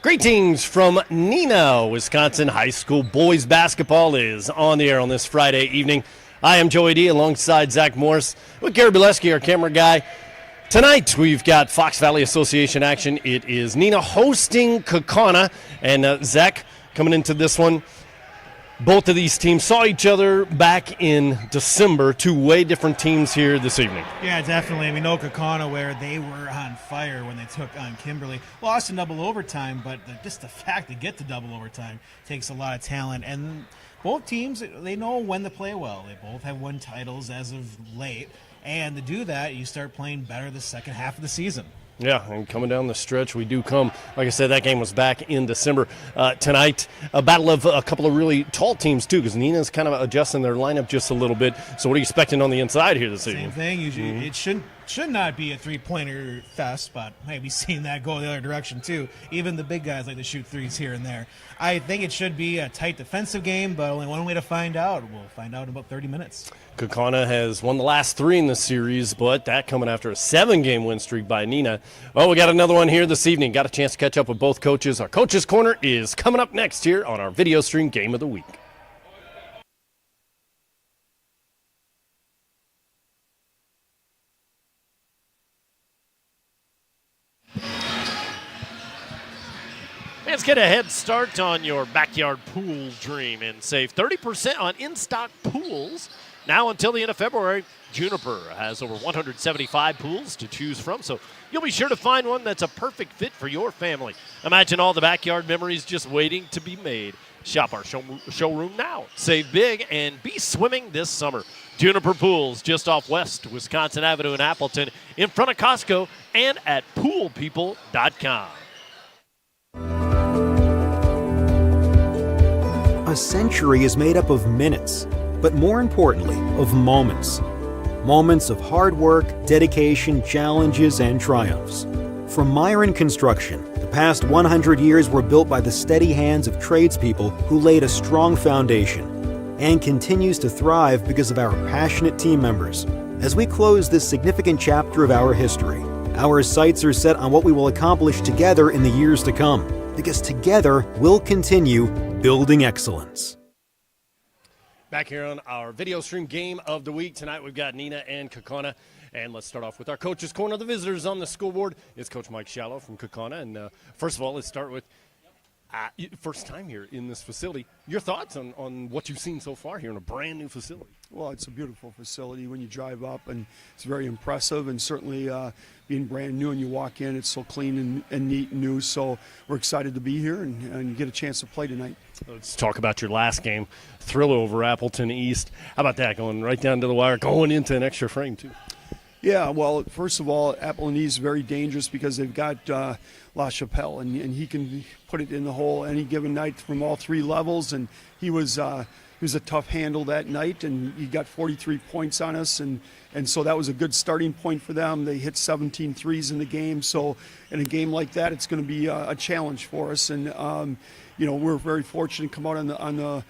Greetings from Neenah, Wisconsin. High school boys basketball is on the air on this Friday evening. I am Joey D alongside Zach Morris with Gary Bileski, our camera guy. Tonight we've got Fox Valley Association action. It is Neenah hosting Kaukauna, and Zach coming into this one. Both of these teams saw each other back in December. Two way different teams here this evening. Yeah, definitely. We know Kaukauna, where they were on fire when they took on Kimberly. Lost in double overtime, but just the fact to get to double overtime takes a lot of talent. And both teams, they know when to play well. They both have won titles as of late. And to do that, you start playing better the second half of the season. Yeah, and coming down the stretch, we do come. Like I said, that game was back in December. Tonight, a battle of a couple of really tall teams, too, because Neenah's kind of adjusting their lineup just a little bit. So what are you expecting on the inside here this evening? Same thing. Usually, it should not be a three-pointer fest, but maybe seeing that go the other direction, too. Even the big guys like to shoot threes here and there. I think it should be a tight defensive game, but only one way to find out. We'll find out in about 30 minutes. Kaukauna has won the last three in the series, but that coming after a 7-game win streak by Neenah. Well, we got another one here this evening. Got a chance to catch up with both coaches. Our Coaches Corner is coming up next here on our video stream Game of the Week. Let's get a head start on your backyard pool dream and save 30% on in-stock pools. Now until the end of February, Juniper has over 175 pools to choose from, so you'll be sure to find one that's a perfect fit for your family. Imagine all the backyard memories just waiting to be made. Shop our showroom now. Save big and be swimming this summer. Juniper Pools, just off West Wisconsin Avenue in Appleton, in front of Costco, and at poolpeople.com. A century is made up of minutes, but more importantly, of moments. Moments of hard work, dedication, challenges, and triumphs. From Myron Construction, the past 100 years were built by the steady hands of tradespeople who laid a strong foundation, and continues to thrive because of our passionate team members. As we close this significant chapter of our history, our sights are set on what we will accomplish together in the years to come, because together we'll continue building excellence. Back here on our video stream Game of the Week. Tonight we've got Neenah and Kaukauna. And let's start off with our Coaches Corner. The visitors on the school board is Coach Mike Shallow from Kaukauna. And first of all, let's start with first time here in this facility. Your thoughts on what you've seen so far here in a brand new facility? Well, it's a beautiful facility when you drive up, and it's very impressive, and certainly being brand new and you walk in, it's so clean and neat and new. So we're excited to be here and get a chance to play tonight. Let's talk about your last game, thriller over Appleton East. How about that, going right down to the wire, going into an extra frame too? Yeah, well, first of all, Appleton East is very dangerous because they've got La Chapelle, and he can put it in the hole any given night from all three levels, and he was a tough handle that night, and he got 43 points on us, and so that was a good starting point for them. They hit 17 threes in the game, so in a game like that, it's going to be a challenge for us, and we're very fortunate to come out on the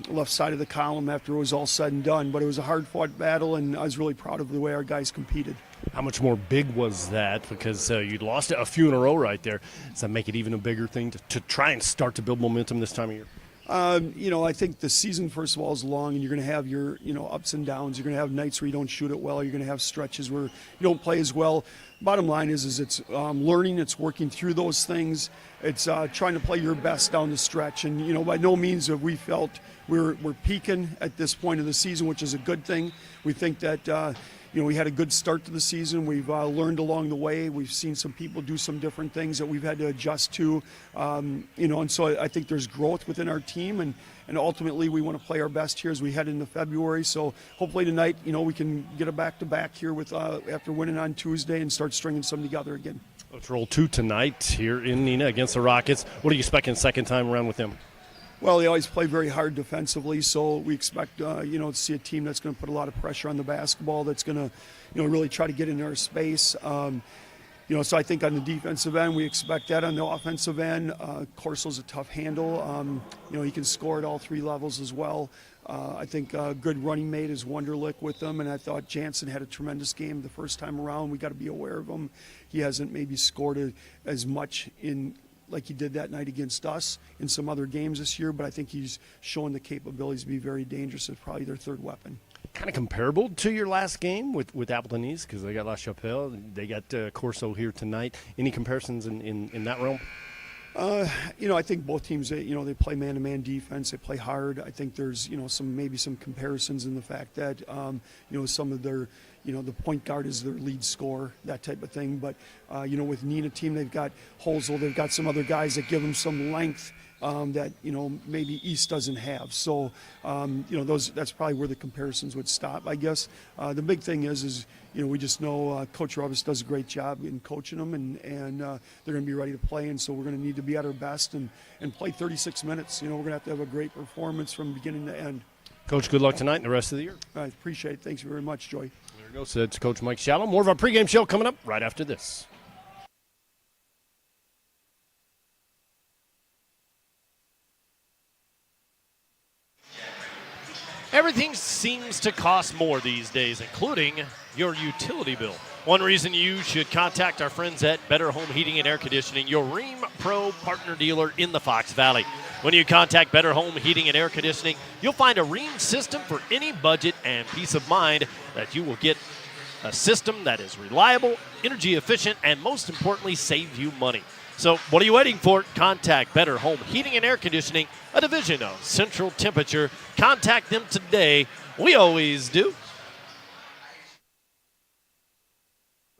left side of the column after it was all said and done, but it was a hard-fought battle, and I was really proud of the way our guys competed. How much more big was that? Because you'd lost a few in a row right there. Does that make it even a bigger thing to try and start to build momentum this time of year? I think the season, first of all, is long, and you're going to have your, ups and downs. You're going to have nights where you don't shoot it well. You're going to have stretches where you don't play as well. Bottom line is it's learning. It's working through those things. It's trying to play your best down the stretch. And, by no means have we felt we're peaking at this point of the season, which is a good thing. We think that, we had a good start to the season. We've learned along the way. We've seen some people do some different things that we've had to adjust to, and so I think there's growth within our team, and ultimately we want to play our best here as we head into February. So hopefully tonight, we can get a back-to-back here with after winning on Tuesday and start stringing some together again. Let's roll 2 tonight here in Neenah against the Rockets. What are you expecting second time around with them? Well, they always play very hard defensively, so we expect, to see a team that's going to put a lot of pressure on the basketball, that's going to, really try to get in our space. So I think on the defensive end, we expect that. On the offensive end, Corso's a tough handle. He can score at all three levels as well. I think a good running mate is Wunderlich with them, and I thought Jansen had a tremendous game the first time around. We got to be aware of him. He hasn't maybe scored as much in like he did that night against us in some other games this year, but I think he's shown the capabilities to be very dangerous. It's probably their third weapon. Kind of comparable to your last game with Appleton East, because they got La Chapelle, they got Corso here tonight. Any comparisons in that realm? I think both teams, they play man-to-man defense. They play hard. I think there's, some comparisons in the fact that, some of their, the point guard is their lead scorer, that type of thing. But, with Neenah team, they've got Holzel. They've got some other guys that give them some length that, maybe East doesn't have. So, that's probably where the comparisons would stop, I guess. The big thing is we just know Coach Rubis does a great job in coaching them, and they're going to be ready to play. And so we're going to need to be at our best and play 36 minutes. We're going to have a great performance from beginning to end. Coach, good luck tonight and the rest of the year. I appreciate it. Thanks very much, Joy. There you go. So it's Coach Mike Shallow. More of our pregame show coming up right after this. Everything seems to cost more these days, including your utility bill. One reason you should contact our friends at Better Home Heating and Air Conditioning, your Ream Pro partner dealer in the Fox Valley. When you contact Better Home Heating and Air Conditioning, you'll find a Ream system for any budget and peace of mind that you will get a system that is reliable, energy efficient, and most importantly, save you money. So what are you waiting for? Contact Better Home Heating and Air Conditioning, a division of Central Temperature. Contact them today. We always do.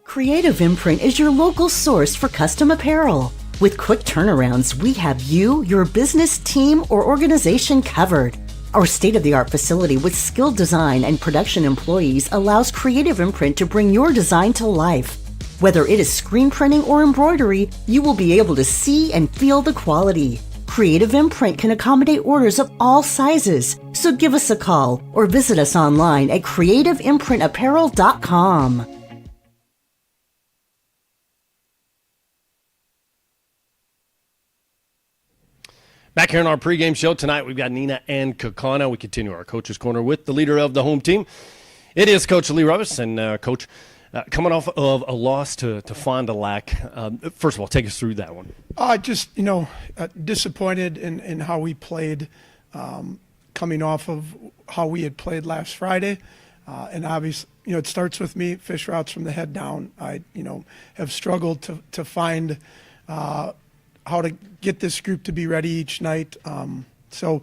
Creative Imprint is your local source for custom apparel. With quick turnarounds, we have you, your business, team, or organization covered. Our state-of-the-art facility with skilled design and production employees allows Creative Imprint to bring your design to life. Whether it is screen printing or embroidery, you will be able to see and feel the quality. Creative Imprint can accommodate orders of all sizes, so give us a call or visit us online at creativeimprintapparel.com. Back here in our pregame show tonight, we've got Neenah and Kaukauna. We continue our Coach's Corner with the leader of the home team. It is Coach Lee Rubis, and Coach, coming off of a loss to Fond du Lac, first of all, take us through that one. Disappointed in how we played, coming off of how we had played last Friday. And obviously, it starts with me, fish routes from the head down. I, have struggled to find how to get this group to be ready each night. So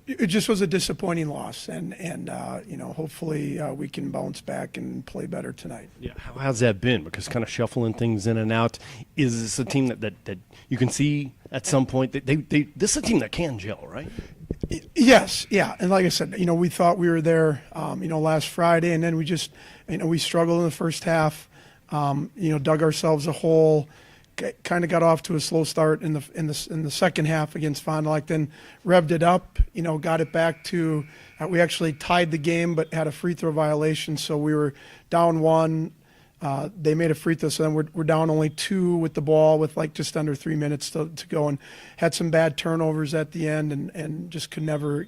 it just was a disappointing loss, and hopefully we can bounce back and play better tonight. Yeah, how's that been? Because kind of shuffling things in and out. Is this a team that you can see at some point that this is a team that can gel, right? Yes, yeah, and like I said, we thought we were there, last Friday, and then we just, we struggled in the first half. Dug ourselves a hole. Kind of got off to a slow start in the second half against Fond du Lac, then revved it up, got it back to, we actually tied the game but had a free throw violation, so we were down one. They made a free throw, so then we're down only 2 with the ball with like just under 3 minutes to go, and had some bad turnovers at the end, and just could never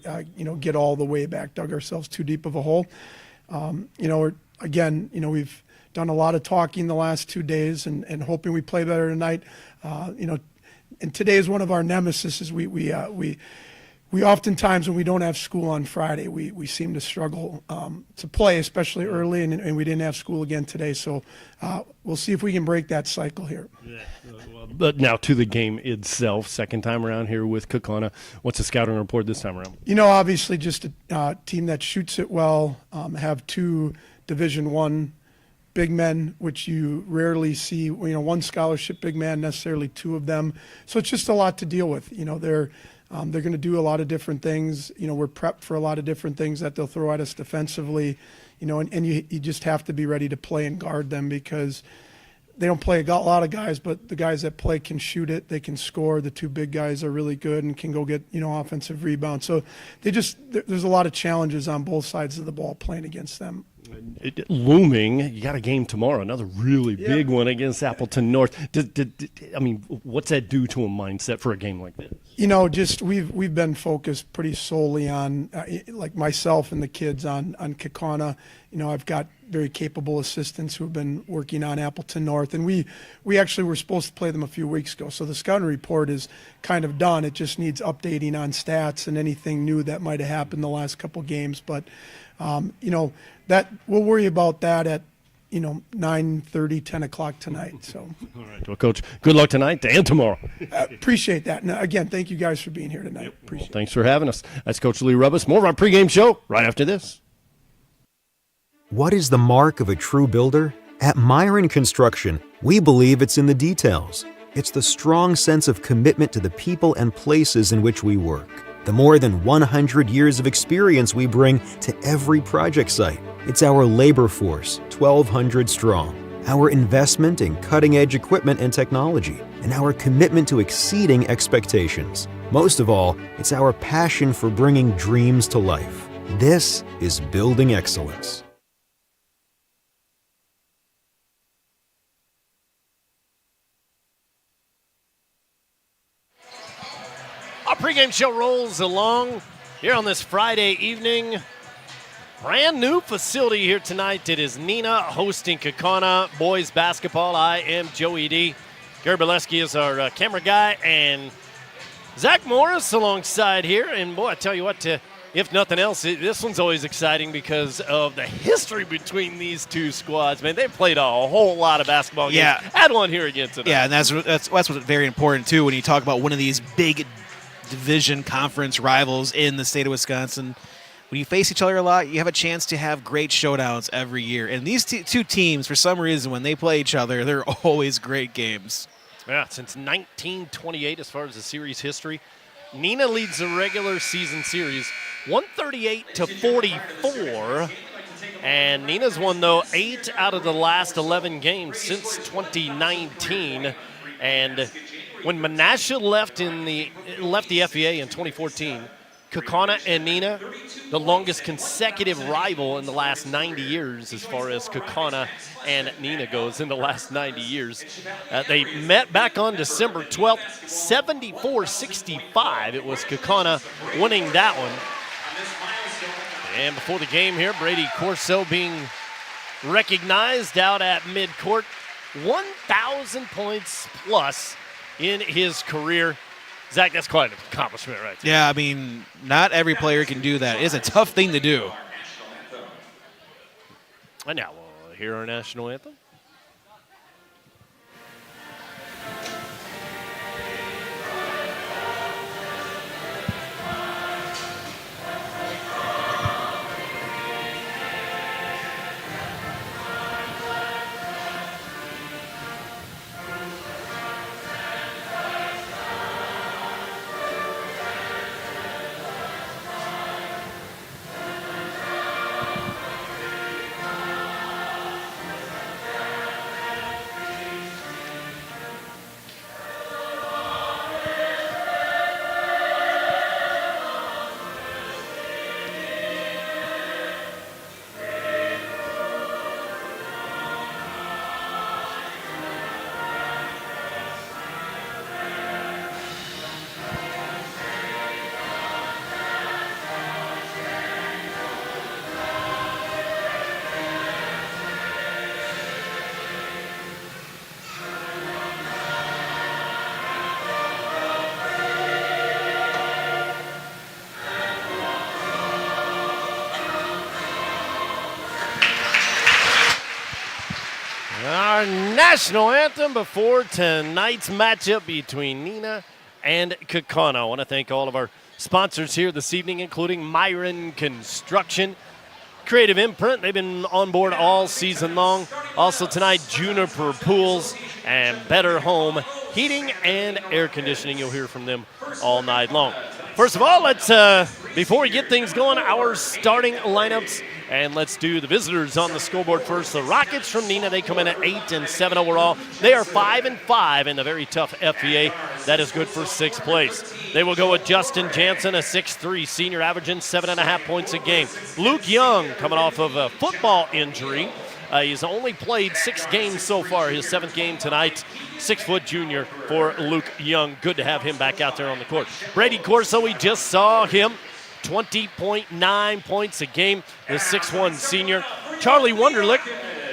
get all the way back. Dug ourselves too deep of a hole. We've done a lot of talking the last 2 days and hoping we play better tonight. And today is one of our nemesis. Is we oftentimes, when we don't have school on Friday, we seem to struggle to play, especially early, and we didn't have school again today. So we'll see if we can break that cycle here. Yeah. But now to the game itself, second time around here with Kaukauna. What's the scouting report this time around? Obviously just a team that shoots it well, have 2 Division I big men, which you rarely see, one scholarship big man, necessarily 2 of them. So it's just a lot to deal with. They're going to do a lot of different things. We're prepped for a lot of different things that they'll throw at us defensively, and you just have to be ready to play and guard them, because they don't play a lot of guys, but the guys that play can shoot it. They can score. The 2 big guys are really good and can go get, offensive rebounds. So there's a lot of challenges on both sides of the ball playing against them. Looming, you got a game tomorrow, another really big one against Appleton North. What's that do to a mindset for a game like this? We've been focused pretty solely on, like myself and the kids, on Kaukauna. I've got very capable assistants who have been working on Appleton North. And we actually were supposed to play them a few weeks ago. So the scouting report is kind of done. It just needs updating on stats and anything new that might have happened the last couple games. But, that we'll worry about that at 9:30, 10 o'clock tonight. So, all right. Well, Coach, good luck tonight and tomorrow. Appreciate that. And again, thank you guys for being here tonight. Appreciate it. Thanks for having us. That's Coach Lee Rubbis. More of our pregame show right after this. What is the mark of a true builder? At Myron Construction, we believe it's in the details. It's the strong sense of commitment to the people and places in which we work. The more than 100 years of experience we bring to every project site. It's our labor force, 1,200 strong. Our investment in cutting-edge equipment and technology. And our commitment to exceeding expectations. Most of all, it's our passion for bringing dreams to life. This is building excellence. Our pregame show rolls along here on this Friday evening. Brand new facility here tonight. It is Neenah hosting Kaukauna boys basketball. I am Joey D. Gary Bileski is our camera guy, and Zach Morris alongside here. And boy, I tell you what, if nothing else, this one's always exciting because of the history between these two squads. Man, they've played a whole lot of basketball games. Yeah. Had one here again tonight. Yeah, and that's what's very important too when you talk about one of these big division conference rivals in the state of Wisconsin. When you face each other a lot, you have a chance to have great showdowns every year. And these two teams, for some reason, when they play each other, they're always great games. Yeah, since 1928 as far as the series history. Neenah leads the regular season series 138-44. And Neenah's won, though, 8 out of the last 11 games since 2019. And when Menasha left the FEA in 2014, Kaukauna and Neenah, the longest consecutive rival in the last 90 years as far as Kaukauna and Neenah goes in the last 90 years. They met back on December 12th, 74-65. It was Kaukauna winning that one. And before the game here, Brady Corso being recognized out at midcourt. 1,000 points plus in his career. Zach, that's quite an accomplishment right there. Yeah, I mean, not every player can do that. It's a tough thing to do. And now we'll hear our national anthem. Our national anthem before tonight's matchup between Neenah and Kaukauna. I want to thank all of our sponsors here this evening, including Myron Construction, Creative Imprint. They've been on board all season long. Also tonight, Juniper Pools and Better Home Heating and Air Conditioning. You'll hear from them all night long. First of all, let's before we get things going, our starting lineups. And let's do the visitors on the scoreboard first. The Rockets from Neenah, they come in at 8-7 overall. They are 5-5 in the very tough FEA. That is good for sixth place. They will go with Justin Jansen, a 6'3 senior, averaging 7.5 points a game. Luke Young, coming off of a football injury. He's only played 6 games so far. His 7th game tonight. 6-foot junior for Luke Young. Good to have him back out there on the court. Brady Corso, we just saw him 20.9 points a game, the 6'1 senior. Charlie Wunderlich,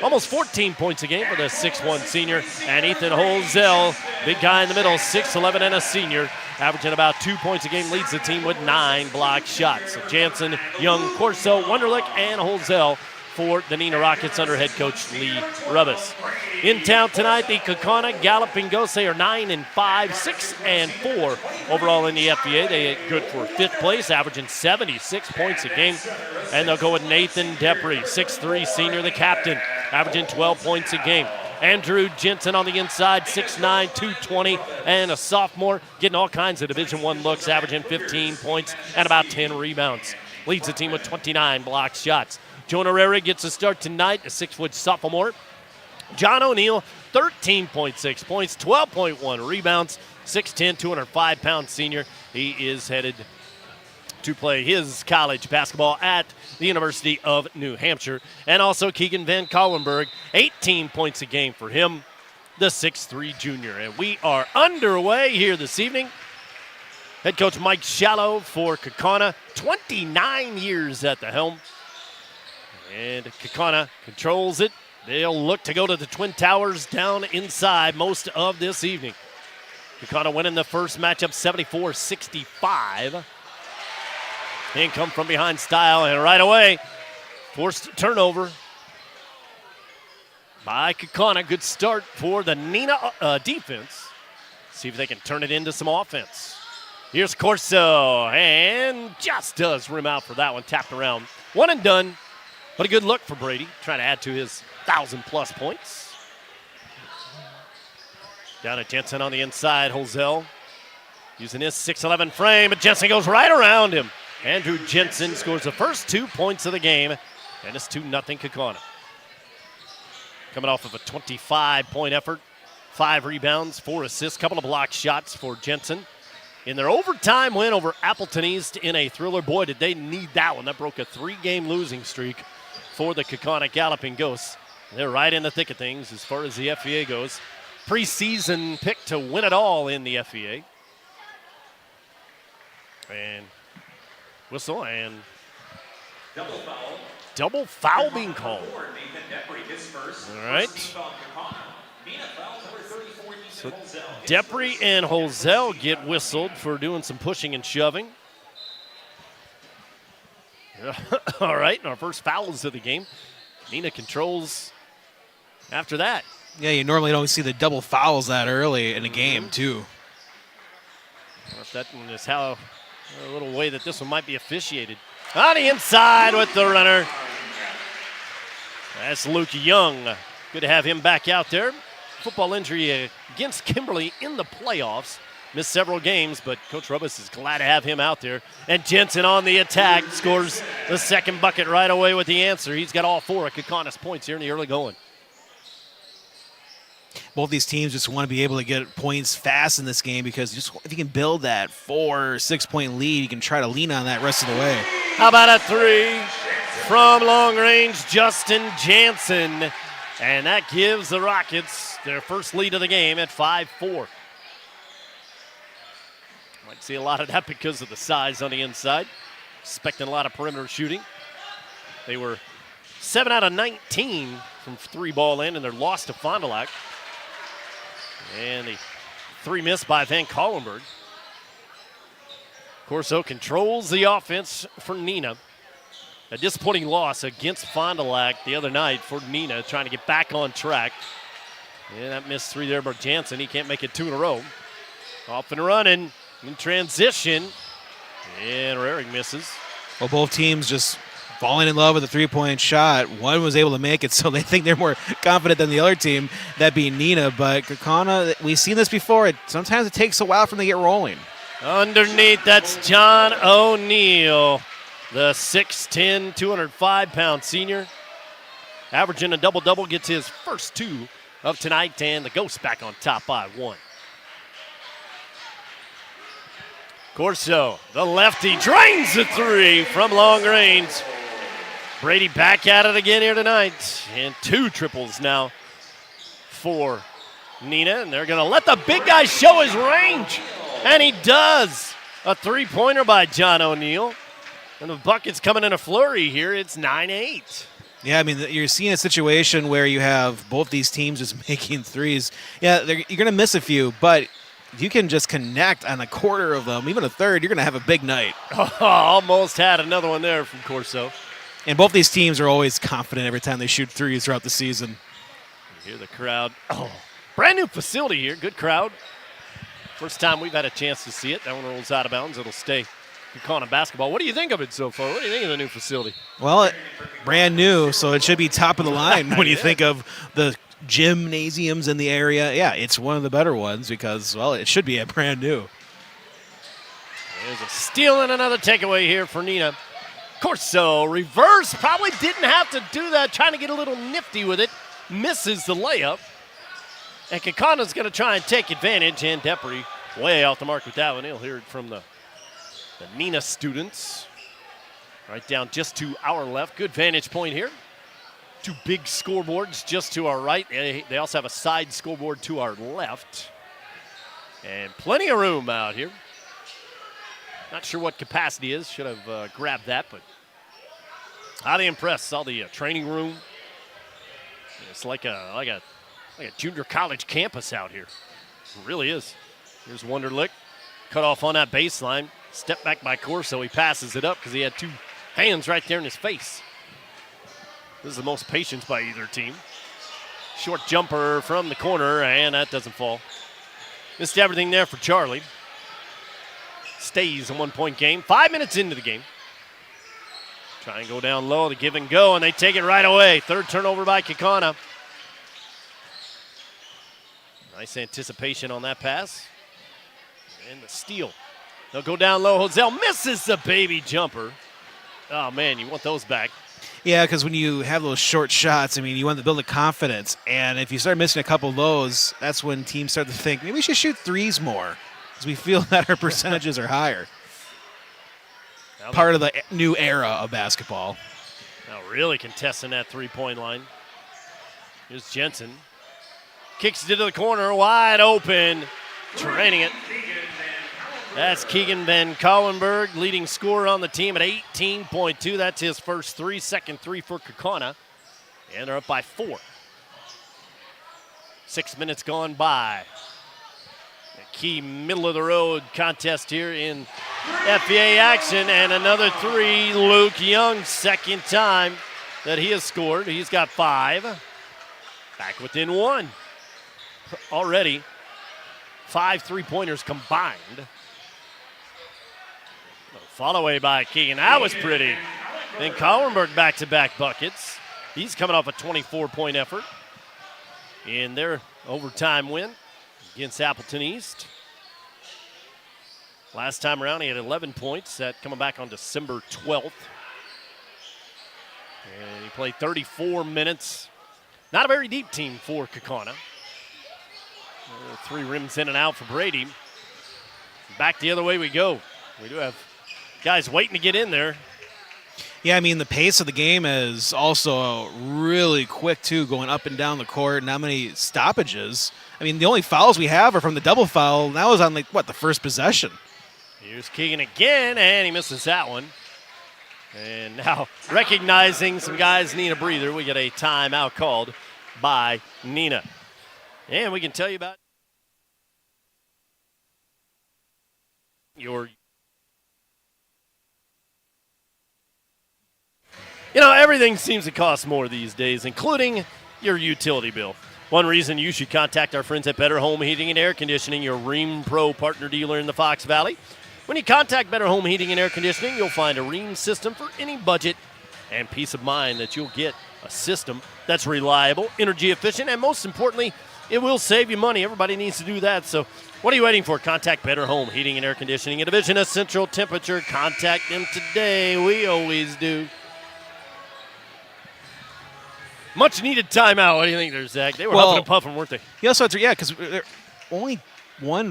almost 14 points a game for the 6'1 senior. And Ethan Holzell, big guy in the middle, 6'11 and a senior, averaging about 2 points a game, leads the team with 9 blocked shots. So Jansen, Young, Corso, Wunderlich, and Holzell for the Neenah Rockets under head coach Lee Rubbis. In town tonight, the Kaukauna Galloping Ghosts. They are 9-5, 6-4 overall in the FBA. They are good for 5th place, averaging 76 points a game. And they'll go with Nathan Depre, 6'3 senior, the captain, averaging 12 points a game. Andrew Jensen on the inside, 6'9", 220, and a sophomore, getting all kinds of Division I looks, averaging 15 points and about 10 rebounds. Leads the team with 29 blocked shots. Jonah Rary gets a start tonight, a 6-foot sophomore. John O'Neill, 13.6 points, 12.1 rebounds, 6'10", 205-pound senior. He is headed to play his college basketball at the University of New Hampshire. And also Keegan Van Collenberg, 18 points a game for him, the 6'3 junior. And we are underway here this evening. Head coach Mike Shallow for Kaukauna, 29 years at the helm. And Kaukauna controls it. They'll look to go to the Twin Towers down inside most of this evening. Kaukauna winning the first matchup 74-65. And come from behind style, and right away, forced turnover by Kaukauna. Good start for the Neenah defense. See if they can turn it into some offense. Here's Corso, and just does rim out for that one. Tapped around. One and done. But a good look for Brady, trying to add to his 1,000-plus points. Down at Jensen on the inside, Holzell using his 6'11 frame, but Jensen goes right around him. Andrew Jensen scores the first 2 points of the game, and it's 2-0 Kaukauna. Coming off of a 25-point effort, 5 rebounds, 4 assists, couple of blocked shots for Jensen. In their overtime win over Appleton East in a thriller, boy, did they need that one. That broke a 3-game losing streak for the Kaukauna Galloping Ghosts. They're right in the thick of things as far as the FVA goes. Preseason pick to win it all in the FVA. And whistle and double foul being called. All right. So Depre and Holzell get whistled for doing some pushing and shoving. All right, and our first fouls of the game. Neenah controls after that. Yeah, you normally don't see the double fouls that early in a game, too. That one is how a little way that this one might be officiated. On the inside with the runner. That's Luke Young. Good to have him back out there. Football injury against Kimberly in the playoffs. Missed several games, but Coach Rubbis is glad to have him out there. And Jensen on the attack scores the second bucket right away with the answer. He's got all 4 of Kaukana's points here in the early going. Both these teams just want to be able to get points fast in this game because just if you can build that 4 or 6 point lead, you can try to lean on that rest of the way. How about a 3 from long range, Justin Jansen. And that gives the Rockets their first lead of the game at 5-4. Might see a lot of that because of the size on the inside. Expecting a lot of perimeter shooting. They were 7 out of 19 from 3-ball land in their loss to Fond du Lac. And the 3 missed by Van Collenberg. Corso controls the offense for Neenah. A disappointing loss against Fond du Lac the other night for Neenah, trying to get back on track. And that missed 3 there by Jansen. He can't make it 2 in a row. Off and running in transition. And Raring misses. Well, both teams just falling in love with the 3-point shot. One was able to make it, so they think they're more confident than the other team, that being Neenah. But Kaukauna, we've seen this before. Sometimes it takes a while for them to get rolling. Underneath, that's John O'Neill, the 6'10", 205-pound senior. Averaging a double-double, gets his first 2 of tonight, and the Ghosts back on top by 1. Corso, the lefty, drains the 3 from long range. Brady back at it again here tonight. And 2 triples now for Neenah. And they're going to let the big guy show his range. And he does. A 3-pointer by John O'Neill. And the bucket's coming in a flurry here. It's 9-8. Yeah, I mean, you're seeing a situation where you have both these teams just making threes. Yeah, you're going to miss a few, but if you can just connect on a quarter of them, even a third, you're going to have a big night. Oh, almost had another one there from Corso. And both these teams are always confident every time they shoot threes throughout the season. You hear the crowd. Oh, brand new facility here. Good crowd. First time we've had a chance to see it. That one rolls out of bounds. It'll stay Kaukauna basketball. What do you think of it so far? What do you think of the new facility? Well, brand new, so it should be top of the line when you think of the gymnasiums in the area. Yeah, it's one of the better ones because, well, it should be a brand new. There's a steal and another takeaway here for Neenah. Corso, reverse, probably didn't have to do that, trying to get a little nifty with it. Misses the layup. And Kaukauna's going to try and take advantage, and Depre way off the mark with that one. He'll hear it from the Neenah students. Right down just to our left. Good vantage point here. Two big scoreboards just to our right. They also have a side scoreboard to our left. And plenty of room out here. Not sure what capacity is. Should have grabbed that, but highly impressed. Saw the training room. It's like a junior college campus out here. It really is. Here's Wunderlich. Cut off on that baseline. Step back by Corso. He passes it up because he had two hands right there in his face. This is the most patience by either team. Short jumper from the corner, and that doesn't fall. Missed everything there for Charlie. Stays a 1-point game. 5 minutes into the game. Try and go down low, the give and go, and they take it right away. Third turnover by Kaukauna. Nice anticipation on that pass. And the steal. They'll go down low. Hosell misses the baby jumper. Oh, man, you want those back. Yeah, because when you have those short shots, I mean, you want to build the confidence. And if you start missing a couple of those, that's when teams start to think, maybe we should shoot threes more because we feel that our percentages are higher. Part of the new era of basketball. Now really contesting that three-point line. Here's Jensen. Kicks it to the corner, wide open. Training it. That's Keegan Van Collenberg, leading scorer on the team at 18.2. That's his first three, second three for Kaukauna. And they're up by 4. 6 minutes gone by. A key middle-of-the-road contest here in FVA action. And another three, Luke Young, second time that he has scored. He's got 5. Back within 1. Already 5 3-pointers combined. Follow away by Keegan. That was pretty. Then Collenberg back-to-back buckets. He's coming off a 24-point effort in their overtime win against Appleton East. Last time around, he had 11 points. That coming back on December 12th. And he played 34 minutes. Not a very deep team for Kaukauna. 3 rims in and out for Brady. Back the other way we go. We do have guys waiting to get in there. Yeah, I mean, the pace of the game is also really quick, too, going up and down the court. Not many stoppages. I mean, the only fouls we have are from the double foul. And that was on, the first possession. Here's Keegan again, and he misses that one. And now, recognizing some guys need a breather, we get a timeout called by Neenah. And we can tell you about your... everything seems to cost more these days, including your utility bill. One reason you should contact our friends at Better Home Heating and Air Conditioning, your Rheem Pro partner dealer in the Fox Valley. When you contact Better Home Heating and Air Conditioning, you'll find a Rheem system for any budget and peace of mind that you'll get a system that's reliable, energy efficient, and most importantly, it will save you money. Everybody needs to do that. So what are you waiting for? Contact Better Home Heating and Air Conditioning, a division of Central Temperature. Contact them today. We always do. Much needed timeout. What do you think there, Zach? They were huffing and puffing, weren't they? Yeah, so because only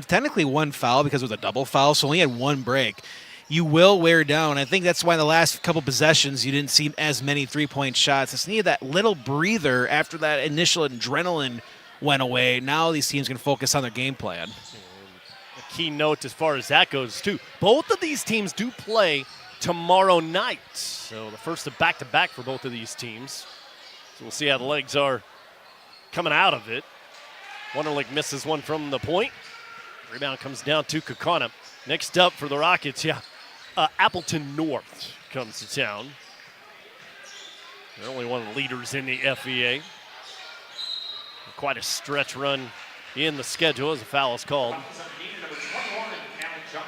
technically one foul because it was a double foul, so only had one break. You will wear down. I think that's why the last couple possessions you didn't see as many three-point shots. It's needed that little breather after that initial adrenaline went away. Now these teams can focus on their game plan. A key note as far as that goes, too. Both of these teams do play tomorrow night. So the first of back-to-back for both of these teams. So we'll see how the legs are coming out of it. Wonderlic misses one from the point. Rebound comes down to Kaukauna. Next up for the Rockets, Appleton North comes to town. They're only one of the leaders in the FVA. Quite a stretch run in the schedule as a foul is called.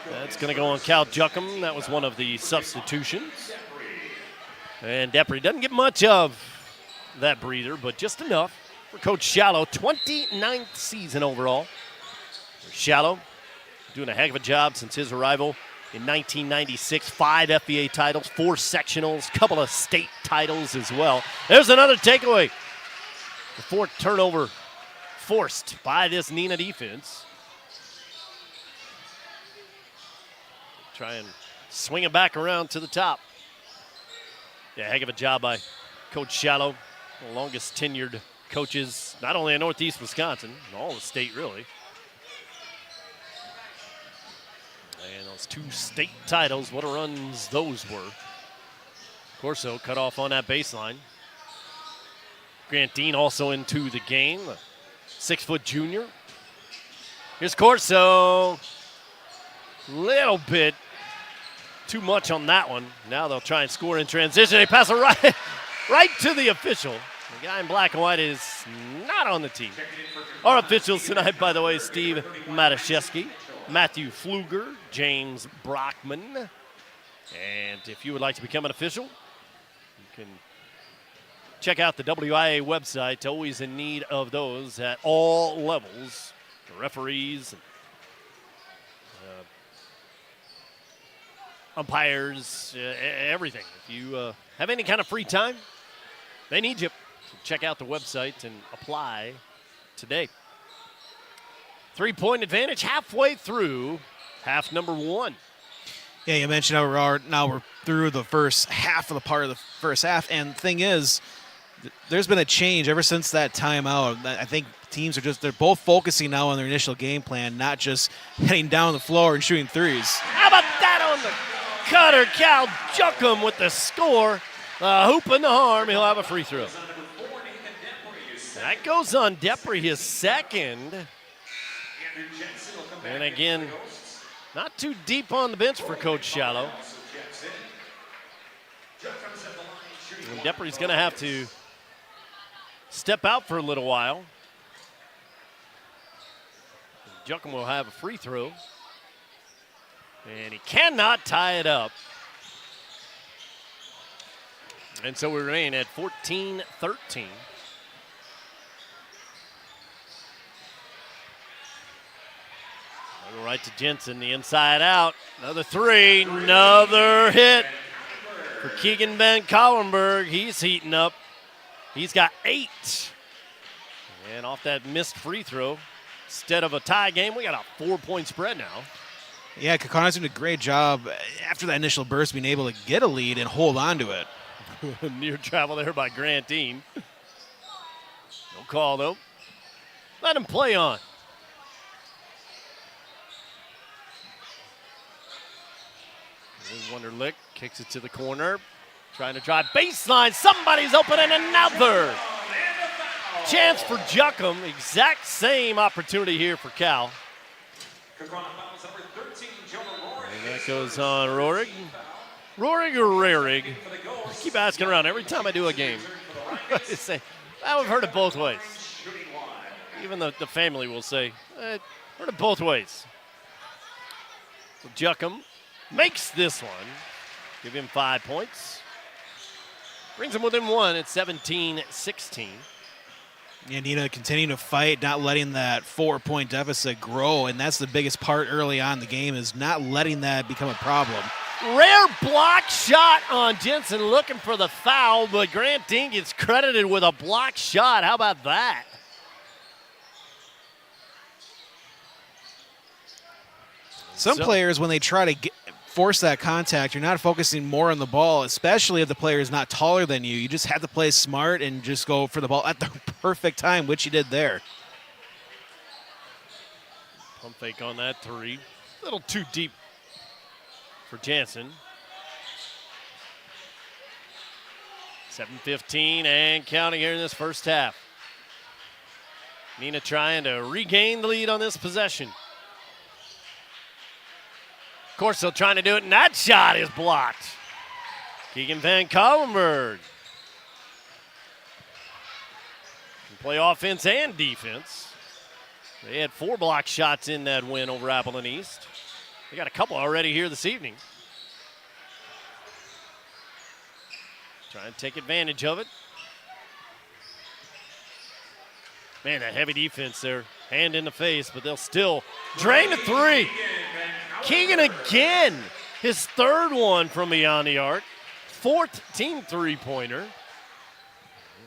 That's going to go on Cal Juckham. That was one of the substitutions. And Depre doesn't get much of that breather, but just enough for Coach Shallow. 29th season overall. Shallow doing a heck of a job since his arrival in 1996. 5 FBA titles, 4 sectionals, couple of state titles as well. There's another takeaway. The 4th turnover forced by this Neenah defense. Try and swing it back around to the top. Yeah, heck of a job by Coach Shallow, the longest tenured coaches, not only in Northeast Wisconsin, in all the state really. And those 2 state titles, what a runs those were. Corso cut off on that baseline. Grant Dean also into the game, a 6-foot junior. Here's Corso. Little bit too much on that one. Now they'll try and score in transition. They pass it right to the official. The guy in black and white is not on the team. Our officials tonight, by the way, Steve Matuszewski, Matthew Pfluger, James Brockman. And if you would like to become an official, you can check out the WIA website. Always in need of those at all levels. The referees, umpires, everything. If you have any kind of free time, they need you. So check out the website and apply today. 3-point advantage halfway through half number 1. Yeah, you mentioned how we're through the first half of the part of the first half, and the thing is, there's been a change ever since that timeout. I think teams they're both focusing now on their initial game plan, not just heading down the floor and shooting threes. How about that on the cutter? Cal Juckham with the score. Hoop in the arm, he'll have a free throw. That goes on Depre, his second. And again, not too deep on the bench for Coach Shallow. And Depre's going to have to step out for a little while. Juckham will have a free throw. And he cannot tie it up. And so we remain at 14-13. Right to Jensen, the inside out. Another 3, another hit for Keegan Van Collenberg. He's heating up. He's got 8. And off that missed free throw, instead of a tie game, we got a 4-point spread now. Yeah, Kaukauna's doing a great job after that initial burst being able to get a lead and hold on to it. Near travel there by Grant Dean. No call, though. Let him play on. Wonderlic kicks it to the corner. Trying to drive baseline. Somebody's open and another. Chance for Juckham. Exact same opportunity here for Cal. And that goes on Rohrig. Rohrig or Rarig? I keep asking around every time I do a game. Say, I've heard it both ways. Even the family will say, heard it both ways. So Juckham makes this one. Give him 5 points. Brings him within 1 at 17-16. Yeah, Neenah continuing to fight, not letting that 4-point deficit grow, and that's the biggest part early on in the game is not letting that become a problem. Rare block shot on Jensen, looking for the foul, but Grant Dean gets credited with a block shot. How about that? Some players, when they try to force that contact, you're not focusing more on the ball, especially if the player is not taller than you. You just have to play smart and just go for the ball at the perfect time, which he did there. Pump fake on that 3. A little too deep for Jansen. 7:15 and counting here in this first half. Neenah trying to regain the lead on this possession. Of course, they're trying to do it, and that shot is blocked. Keegan Van Kallenberg can play offense and defense. They had 4 block shots in that win over Appleton East. They got a couple already here this evening. Trying to take advantage of it. Man, that heavy defense there. Hand in the face, but they'll still drain the 3. Keegan again. His 3rd one from beyond the arc. 4th team 3-pointer.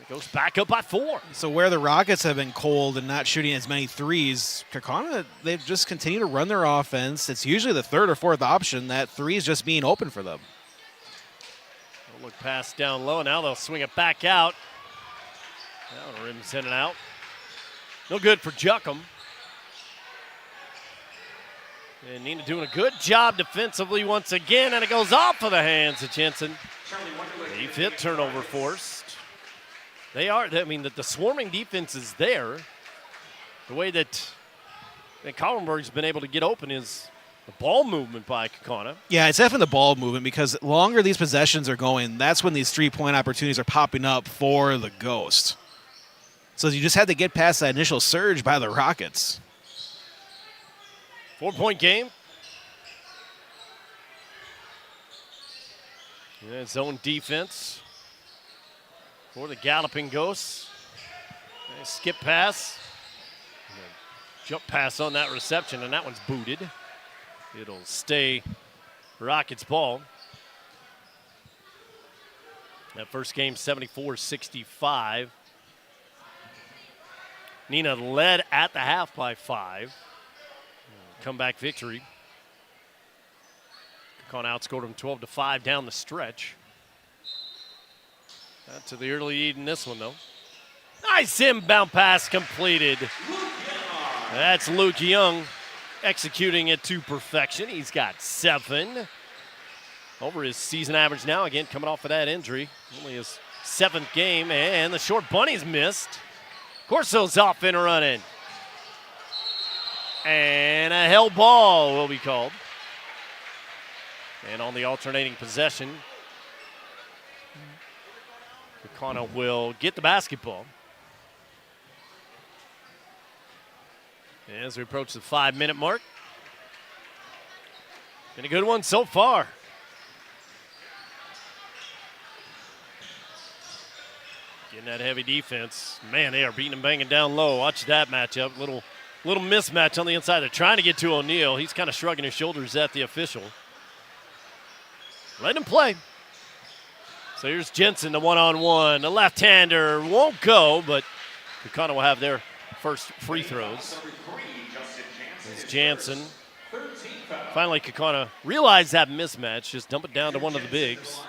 It goes back up by 4. So where the Rockets have been cold and not shooting as many threes, Kaukauna, they've just continued to run their offense. It's usually the 3rd or 4th option. That 3 is just being open for them. They'll look pass down low. Now they'll swing it back out. Now the rim's in and out. No good for Juckham. And Neenah doing a good job defensively once again, and it goes off of the hands of Jensen. 8th turnover forced. They are, I mean, the swarming defense is there. The way that Kallenberg's been able to get open is the ball movement by Kaukauna. Yeah, it's definitely the ball movement because the longer these possessions are going, that's when these 3-point opportunities are popping up for the Ghost. So you just had to get past that initial surge by the Rockets. 4-point game. Yeah, zone defense for the Galloping Ghosts. Nice skip pass. Jump pass on that reception, and that one's booted. It'll stay Rockets ball. That first game, 74-65. Neenah led at the half by 5. Comeback victory. Kaukauna outscored them 12-5 down the stretch. Not to the early lead in this one, though. Nice inbound pass completed. That's Luke Young executing it to perfection. He's got 7 over his season average now. Again, coming off of that injury. Only his 7th game, and the short bunny's missed. Corso's off and running. And a held ball will be called. And on the alternating possession, Kaukauna will get the basketball. As we approach the 5-minute mark. Been a good one so far. Getting that heavy defense. Man, they are beating and banging down low. Watch that matchup. Little mismatch on the inside. They're trying to get to O'Neal. He's kind of shrugging his shoulders at the official. Let him play. So here's Jensen, the one-on-one. The left-hander won't go, but Kaukauna will have their first free throws. As Jansen. Finally, Kaukauna realized that mismatch. Just dump it down to one of the bigs.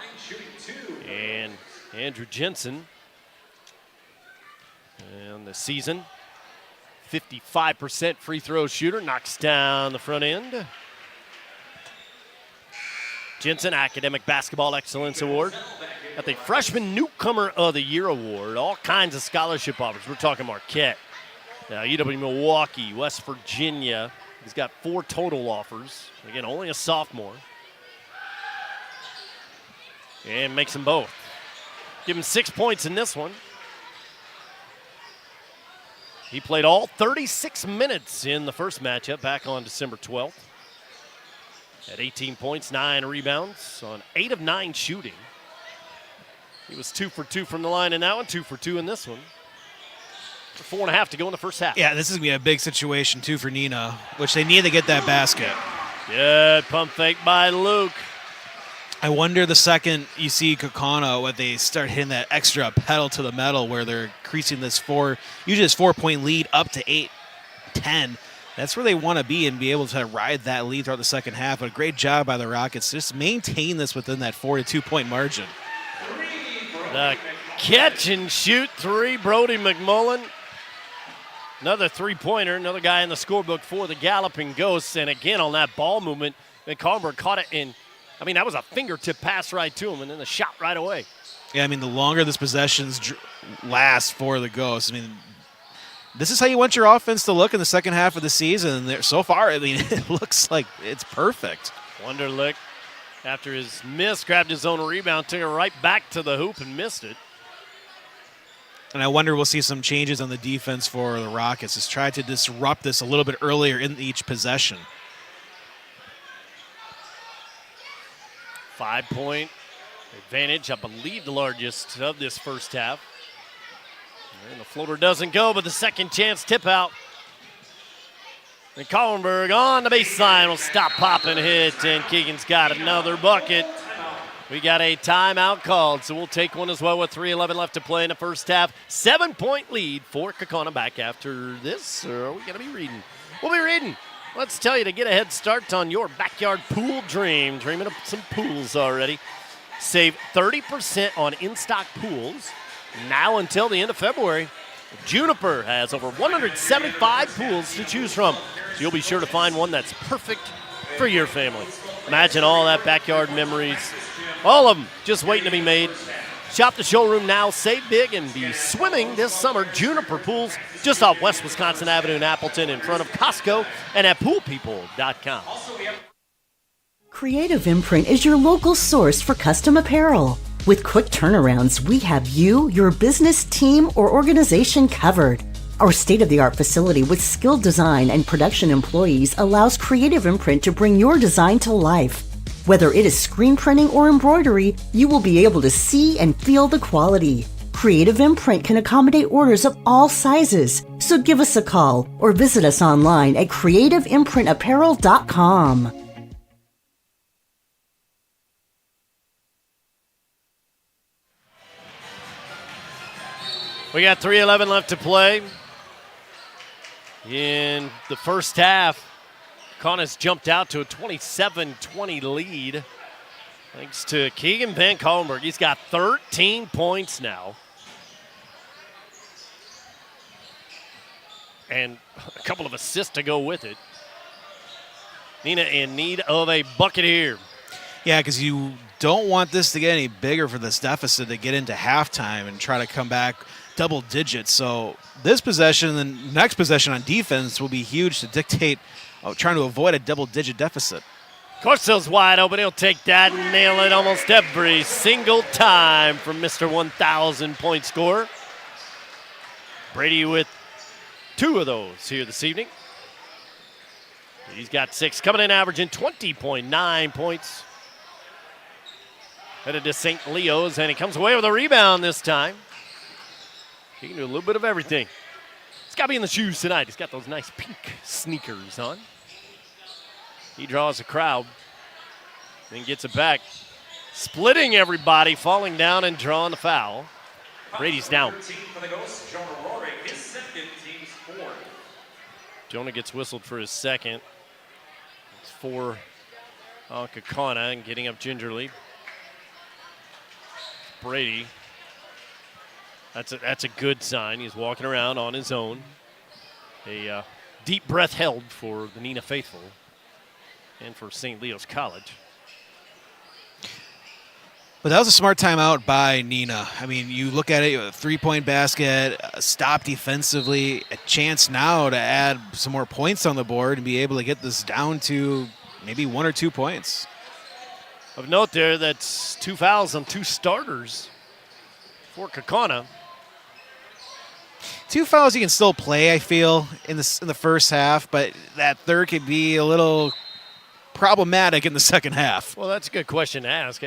And Andrew Jensen. And the season, 55% free throw shooter, knocks down the front end. Jensen Academic Basketball Excellence Award. Got the Freshman Newcomer of the Year Award. All kinds of scholarship offers. We're talking Marquette, UW Milwaukee, West Virginia. He's got 4 total offers. Again, only a sophomore. And makes them both. Give him 6 points in this one. He played all 36 minutes in the first matchup back on December 12th. At 18 points, 9 rebounds on 8 of 9 shooting. He was 2 for 2 from the line in that one, 2 for 2 in this one. 4.5 to go in the first half. Yeah, this is going to be a big situation, too, for Neenah, which they need to get that basket. Good pump fake by Luke. I wonder the second you see Kaukauna, when they start hitting that extra pedal to the metal where they're increasing this usually this 4-point lead up to 8-10. That's where they want to be and be able to ride that lead throughout the second half. But a great job by the Rockets. Just maintain this within that 4 to 2-point margin. The catch and shoot 3, Brody McMullen. Another 3-pointer, another guy in the scorebook for the Galloping Ghosts. And again, on that ball movement, Kallenberg caught it and I mean, that was a fingertip pass right to him, and then the shot right away. Yeah, I mean, the longer this possessions last for the Ghosts, I mean, this is how you want your offense to look in the second half of the season. So far, I mean, it looks like it's perfect. Wonderlic, after his miss, grabbed his own rebound, took it right back to the hoop and missed it. And I wonder we'll see some changes on the defense for the Rockets. Just try to disrupt this a little bit earlier in each possession. 5-point advantage, I believe the largest of this first half. And the floater doesn't go, but the second chance tip out. And Kallenberg on the baseline will stop, pop, and hit, and Keegan's got another bucket. We got a timeout called, so we'll take one as well with 3:11 left to play in the first half. 7-point lead for Kaukauna. Back after this, or are we going to be reading? We'll be reading. Let's tell you to get a head start on your backyard pool dream. Dreaming of some pools already. Save 30% on in-stock pools now until the end of February. Juniper has over 175 pools to choose from, so you'll be sure to find one that's perfect for your family. Imagine all that backyard memories, all of them just waiting to be made. Shop the showroom now, save big, and be swimming this summer. Juniper Pools, just off West Wisconsin Avenue in Appleton, in front of Costco, and at poolpeople.com. Creative Imprint is your local source for custom apparel. With quick turnarounds, we have you, your business, team, or organization covered. Our state-of-the-art facility with skilled design and production employees allows Creative Imprint to bring your design to life. Whether it is screen printing or embroidery, you will be able to see and feel the quality. Creative Imprint can accommodate orders of all sizes, so give us a call or visit us online at creativeimprintapparel.com. We got 3:11 left to play in the first half. Kaukauna jumped out to a 27-20 lead thanks to Keegan Van Kallenberg. He's got 13 points now. And a couple of assists to go with it. Neenah in need of a bucket here. Yeah, because you don't want this to get any bigger for this deficit to get into halftime and try to come back double digits. So this possession and the next possession on defense will be huge to dictate trying to avoid a double-digit deficit. Corsell's wide open. He'll take that and nail it almost every single time from Mr. 1,000-point scorer. Brady with 2 of those here this evening. He's got 6, coming in averaging 20.9 points. Headed to St. Leo's, and he comes away with a rebound this time. He can do a little bit of everything. He's got to be in the shoes tonight. He's got those nice pink sneakers on. He draws a crowd, then gets it back. Splitting everybody, falling down and drawing the foul. Brady's down. Jonah gets whistled for his second. It's 4 on Kaukauna and getting up gingerly. Brady. That's a good sign. He's walking around on his own. A deep breath held for the Neenah faithful and for St. Leo's College. But that was a smart timeout by Neenah. I mean, you look at it, a 3-point basket, a stop defensively, a chance now to add some more points on the board and be able to get this down to maybe 1 or 2 points. Of note there, that's 2 fouls on 2 starters for Kaukauna. 2 fouls you can still play, I feel, in the first half, but that third could be a little problematic in the second half. Well, that's a good question to ask.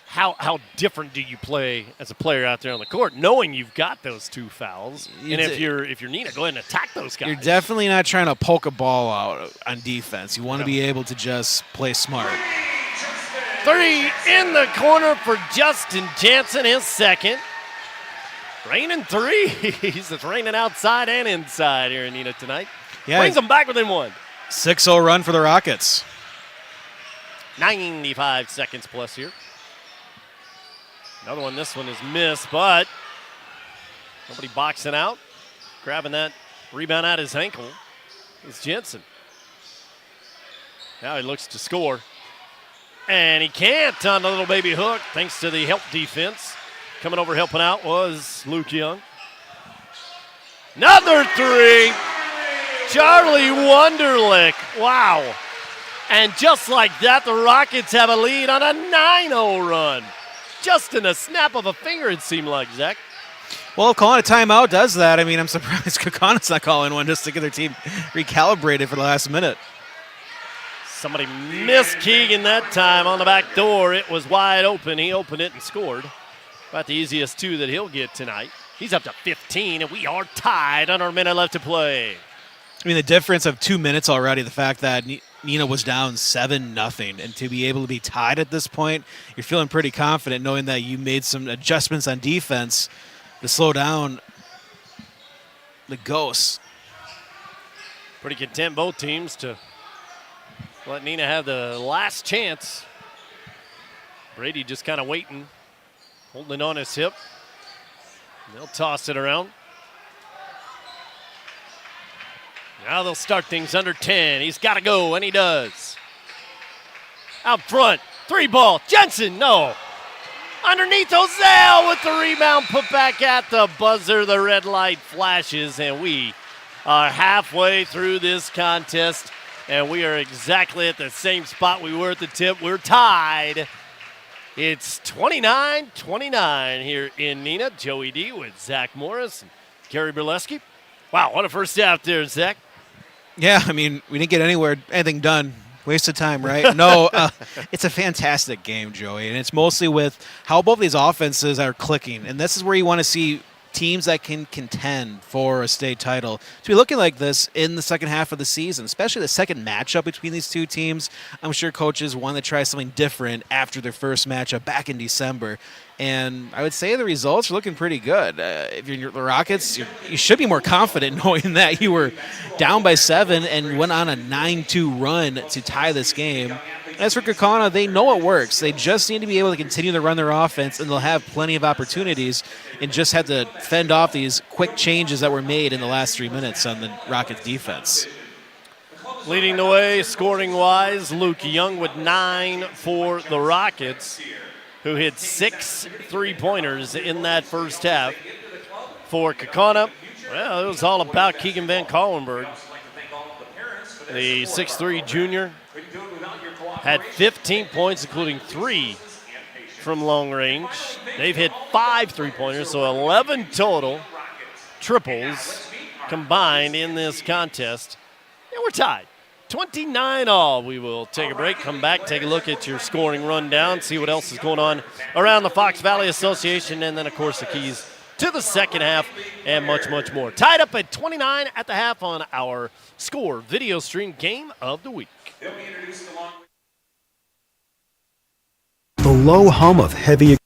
How different do you play as a player out there on the court, knowing you've got those 2 fouls? And if you're Neenah, go ahead and attack those guys. You're definitely not trying to poke a ball out on defense. You want to be able to just play smart. 3 in the corner for Justin Jansen, his second. Raining threes. It's raining outside and inside here in Neenah tonight. Yeah. Brings them back within 1. 6-0 run for the Rockets. 95 seconds plus here. Another one, this one is missed, but nobody boxing out. Grabbing that rebound out his ankle is Jensen. Now he looks to score. And he can't on the little baby hook, thanks to the help defense. Coming over helping out was Luke Young. Another three. Charlie Wunderlich. Wow. And just like that, the Rockets have a lead on a 9-0 run. Just in a snap of a finger, it seemed like, Zach. Well, calling a timeout does that. I mean, I'm surprised Kaukana's not calling one just to get their team recalibrated for the last minute. Somebody missed Keegan that time on the back door. It was wide open. He opened it and scored. About the easiest two that he'll get tonight. He's up to 15, and we are tied under a minute left to play. I mean, the difference of 2 minutes already, the fact that Neenah was down 7-0, and to be able to be tied at this point, you're feeling pretty confident knowing that you made some adjustments on defense to slow down the Ghosts. Pretty content, both teams, to let Neenah have the last chance. Brady just kind of waiting, holding on his hip. They'll toss it around. Now they'll start things under 10. He's got to go, and he does. Out front, 3-ball. Jensen, no. Underneath Ozell with the rebound, put back at the buzzer. The red light flashes, and we are halfway through this contest, and we are exactly at the same spot we were at the tip. We're tied. It's 29-29 here in Neenah. Joey D with Zach Morris and Gary Burleski. Wow, what a first half there, Zach. Yeah, I mean, we didn't get anything done. Waste of time, right? No, it's a fantastic game, Joey, and it's mostly with how both these offenses are clicking, and this is where you want to see teams that can contend for a state title to be looking like this in the second half of the season, especially the second matchup between these two teams. I'm sure coaches want to try something different after their first matchup back in December. And I would say the results are looking pretty good. If you're the Rockets, you should be more confident knowing that you were down by 7 and went on a 9-2 run to tie this game. As for Kaukauna, they know it works. They just need to be able to continue to run their offense, and they'll have plenty of opportunities and just have to fend off these quick changes that were made in the last 3 minutes on the Rockets defense. Leading the way, scoring-wise, Luke Young with 9 for the Rockets, who hit 6 3-pointers in that first half. For Kaukauna, well, it was all about Keegan Van Kallenberg. The 6'3 junior had 15 points, including 3 from long range. They've hit 5 3-pointers, so 11 total triples combined in this contest. And we're tied. 29 all. We will take a break, come back, take a look at your scoring rundown, see what else is going on around the Fox Valley Association, and then, of course, the keys to the second half and much, much more. Tied up at 29 at the half on our Score video stream game of the week. The low hum of heavy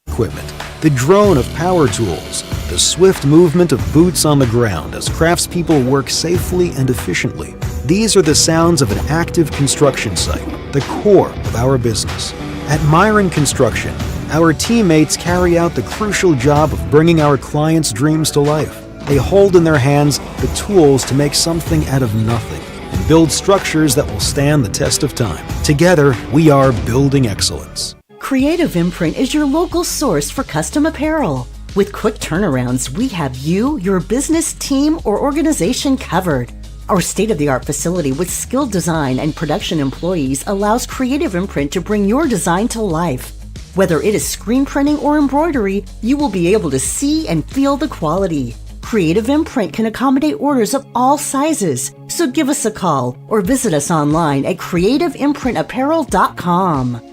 equipment, the drone of power tools, the swift movement of boots on the ground as craftspeople work safely and efficiently. These are the sounds of an active construction site, the core of our business. At Myron Construction, our teammates carry out the crucial job of bringing our clients' dreams to life. They hold in their hands the tools to make something out of nothing and build structures that will stand the test of time. Together, we are building excellence. Creative Imprint is your local source for custom apparel. With quick turnarounds, we have you, your business, team, or organization covered. Our state-of-the-art facility with skilled design and production employees allows Creative Imprint to bring your design to life. Whether it is screen printing or embroidery, you will be able to see and feel the quality. Creative Imprint can accommodate orders of all sizes, so give us a call or visit us online at creativeimprintapparel.com.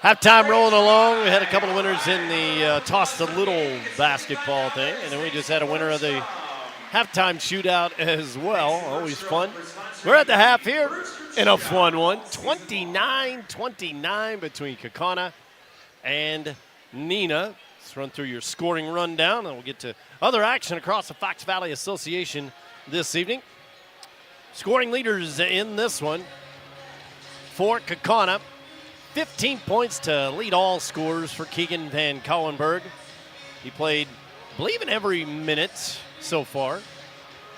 Halftime rolling along. We had a couple of winners in the toss the little basketball thing, and then we just had a winner of the halftime shootout as well. Always fun. We're at the half here in a fun one. 29-29 between Kaukauna and Neenah. Let's run through your scoring rundown, and we'll get to other action across the Fox Valley Association this evening. Scoring leaders in this one for Kaukauna. 15 points to lead all scorers for Keegan Van Cowenberg. He played, I believe, in every minute so far.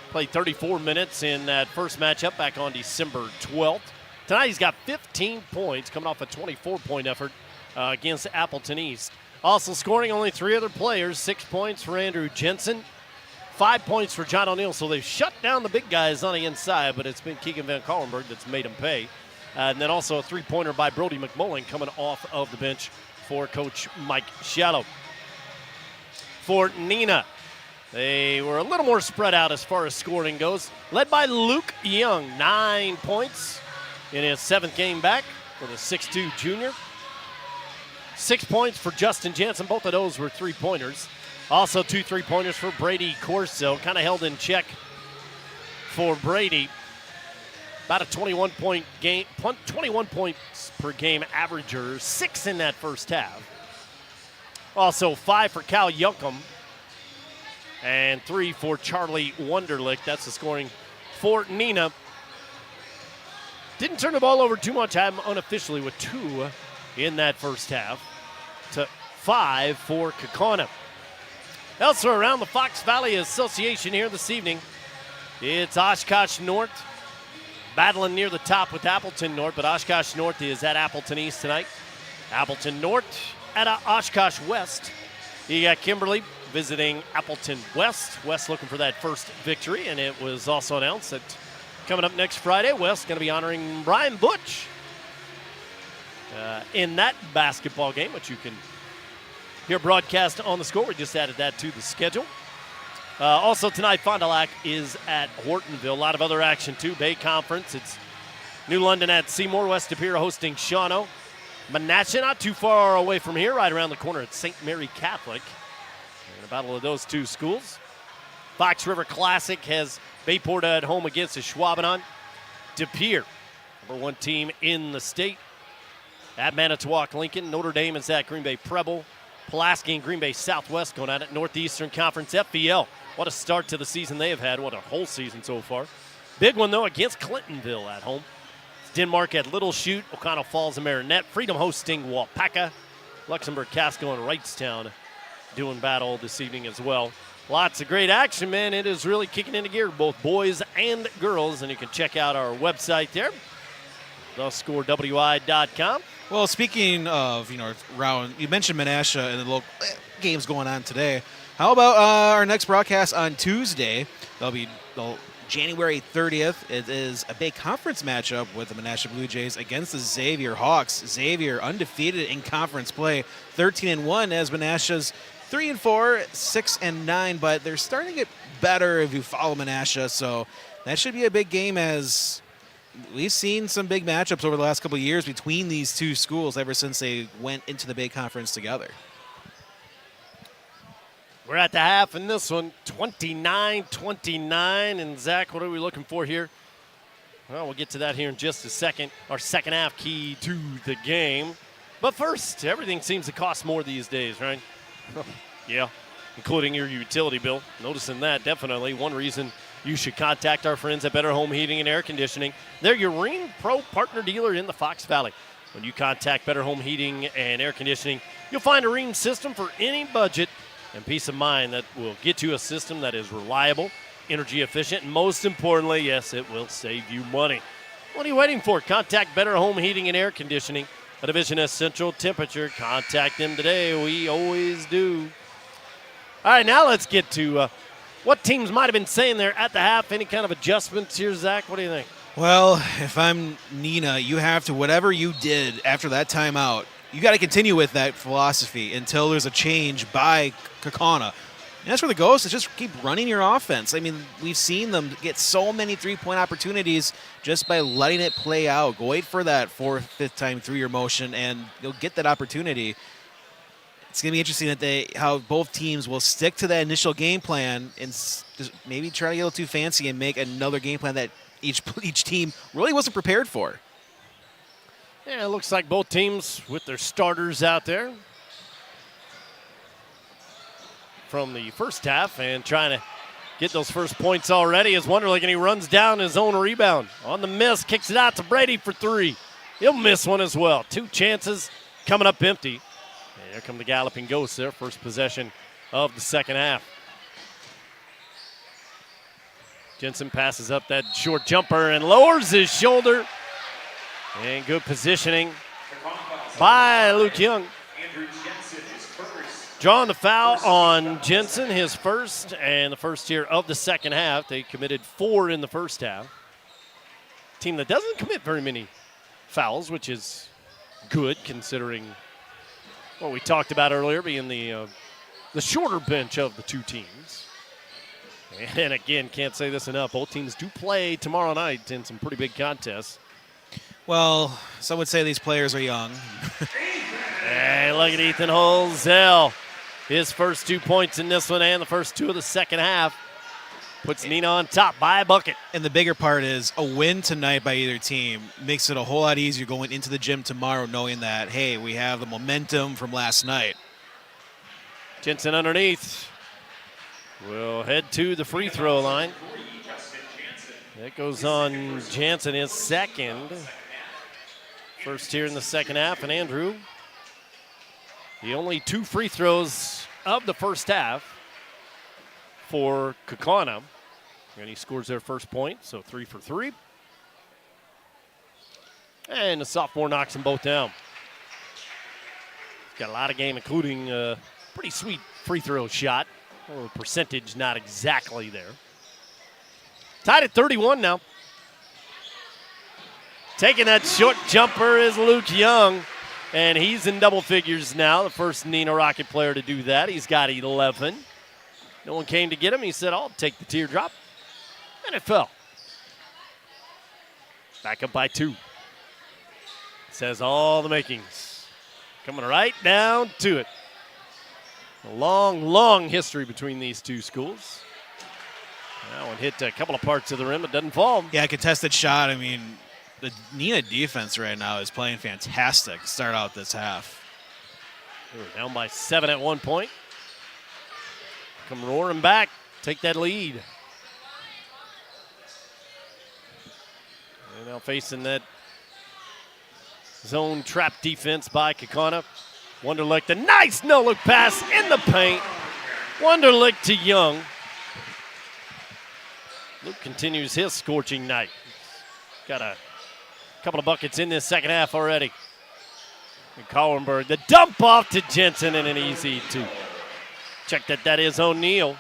Played 34 minutes in that first matchup back on December 12th. Tonight he's got 15 points coming off a 24-point effort against Appleton East. Also scoring only 3 other players. 6 points for Andrew Jensen. 5 points for John O'Neill. So they've shut down the big guys on the inside, but it's been Keegan Van Cowenberg that's made him pay. And then also a 3-pointer by Brody McMullen coming off of the bench for Coach Mike Shallow. For Neenah, they were a little more spread out as far as scoring goes. Led by Luke Young, 9 points in his 7th game back for the 6'2 junior. 6 points for Justin Jansen. Both of those were 3-pointers. Also 2 3-pointers for Brady Corso. Kind of held in check for Brady. About a 21-point game, 21 points per game averager, 6 in that first half. Also 5 for Cal Yunkum and 3 for Charlie Wunderlich. That's the scoring for Neenah. Didn't turn the ball over too much. I'm unofficially with 2 in that first half to 5 for Kaukauna. Elsewhere around the Fox Valley Association here this evening, it's Oshkosh North. Battling near the top with Appleton North, but Oshkosh North is at Appleton East tonight. Appleton North at Oshkosh West. You got Kimberly visiting Appleton West. West looking for that first victory, and it was also announced that coming up next Friday, West going to be honoring Brian Butch in that basketball game, which you can hear broadcast on the Score. We just added that to the schedule. Also tonight, Fond du Lac is at Hortonville. A lot of other action too. Bay Conference. It's New London at Seymour. West De Pere hosting Shawano. Menasha not too far away from here, right around the corner at St. Mary Catholic. In a battle of those 2 schools. Fox River Classic has Bayport at home against the Schwabenon. De Pere, number 1 team in the state. At Manitowoc Lincoln. Notre Dame is at Green Bay Preble. Pulaski and Green Bay Southwest going at it. Northeastern Conference FBL. What a start to the season they have had. What a whole season so far. Big one, though, against Clintonville at home. It's Denmark at Little Chute. O'Connell Falls and Marinette. Freedom hosting Wapaka. Luxembourg, Casco, and Wrightstown doing battle this evening as well. Lots of great action, man. It is really kicking into gear, both boys and girls. And you can check out our website there, thescorewi.com. Well, speaking of, round, you mentioned Menasha and the local games going on today. How about our next broadcast on Tuesday? That'll be January 30th. It is a big conference matchup with the Menasha Blue Jays against the Xavier Hawks. Xavier undefeated in conference play, 13-1, as Menasha's 3-4, 6-9, but they're starting to get better if you follow Menasha. So that should be a big game, as we've seen some big matchups over the last couple of years between these 2 schools ever since they went into the Bay Conference together. We're at the half in this one, 29-29. And Zach, what are we looking for here? Well, we'll get to that here in just a second. Our second half key to the game. But first, everything seems to cost more these days, right? Yeah, including your utility bill. Noticing that, definitely. One reason you should contact our friends at Better Home Heating and Air Conditioning. They're your Rheem Pro partner dealer in the Fox Valley. When you contact Better Home Heating and Air Conditioning, you'll find a Rheem system for any budget and peace of mind that will get you a system that is reliable, energy efficient, and most importantly, yes, it will save you money. What are you waiting for? Contact Better Home Heating and Air Conditioning, a division of Central Temperature. Contact them today. We always do. All right, now let's get to what teams might have been saying there at the half. Any kind of adjustments here, Zach? What do you think? Well, if I'm Neenah, you have to, whatever you did after that timeout, you got to continue with that philosophy until there's a change by Kaukauna. And that's where the Ghosts is just keep running your offense. I mean, we've seen them get so many three-point opportunities just by letting it play out. Go wait for that fourth, fifth time through-year motion, and you'll get that opportunity. It's going to be interesting how both teams will stick to that initial game plan and just maybe try to get a little too fancy and make another game plan that each team really wasn't prepared for. Yeah, it looks like both teams with their starters out there from the first half and trying to get those first points already as Wonderlick, and he runs down his own rebound. On the miss, kicks it out to Brady for three. He'll miss one as well. 2 chances coming up empty. And here come the Galloping Ghosts, their first possession of the second half. Jensen passes up that short jumper and lowers his shoulder. And good positioning by Luke Young. Drawing the foul on Jensen, his first, and the first here of the second half. They committed 4 in the first half. Team that doesn't commit very many fouls, which is good considering what we talked about earlier, being the shorter bench of the two teams. And again, can't say this enough, both teams do play tomorrow night in some pretty big contests. Well, some would say these players are young. Hey, look at Ethan Holzell. His first 2 points in this one and the first 2 of the second half puts Neenah on top by a bucket. And the bigger part is a win tonight by either team makes it a whole lot easier going into the gym tomorrow knowing that, hey, we have the momentum from last night. Jensen underneath. We'll head to the free throw line. That goes on Jansen, his second. First here in the second half, and Andrew, the only 2 free throws of the first half for Kaukauna. And he scores their first point, so 3 for 3. And the sophomore knocks them both down. He's got a lot of game, including a pretty sweet free throw shot. Well, the percentage not exactly there. Tied at 31 now. Taking that short jumper is Luke Young, and he's in double figures now, the first Neenah Rocket player to do that. He's got 11. No one came to get him. He said, I'll take the teardrop, and it fell. Back up by 2. Says all the makings. Coming right down to it. A long, long history between these two schools. That one hit a couple of parts of the rim. It doesn't fall. Yeah, contested shot. I mean, the Neenah defense right now is playing fantastic to start out this half. They were down by 7 at one point. Come roaring back, take that lead. And now facing that zone trap defense by Kaukauna. Wonderlick, the nice no-look pass in the paint. Wonderlick to Young. Luke continues his scorching night. Got a couple of buckets in this second half already. And Collenberg, the dump off to Jensen, and an easy 2. Check that is O'Neal.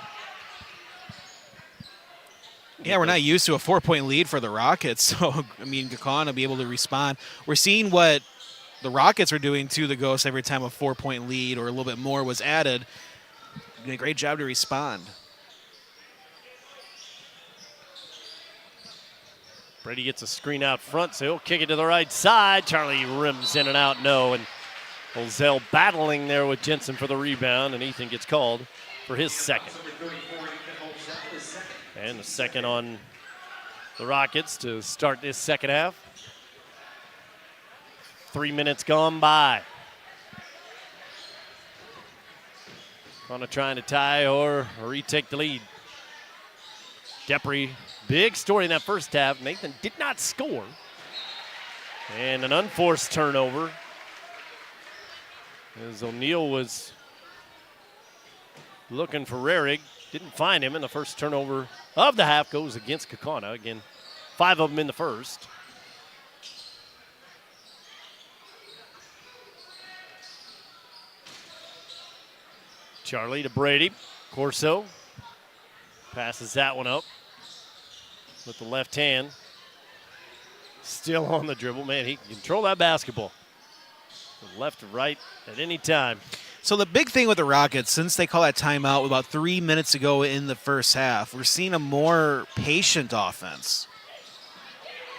Yeah, we're not used to a 4-point lead for the Rockets, so, I mean, Kaukauna will be able to respond. We're seeing what the Rockets are doing to the Ghosts every time a 4-point lead or a little bit more was added. Doing a great job to respond. Brady gets a screen out front, so he'll kick it to the right side. Charlie rims in and out, no. And Holzell battling there with Jensen for the rebound, and Ethan gets called for his second. And the second on the Rockets to start this second half. 3 minutes gone by. Kaukauna trying to tie or retake the lead. Depre, big story in that first half. Nathan did not score. And an unforced turnover. As O'Neal was looking for Rarig. Didn't find him, and the first turnover of the half goes against Kaukauna. Again, 5 of them in the first. Charlie to Brady. Corso passes that one up with the left hand. Still on the dribble. Man, he can control that basketball from left to right at any time. So the big thing with the Rockets, since they call that timeout with about 3 minutes to go in the first half, we're seeing a more patient offense.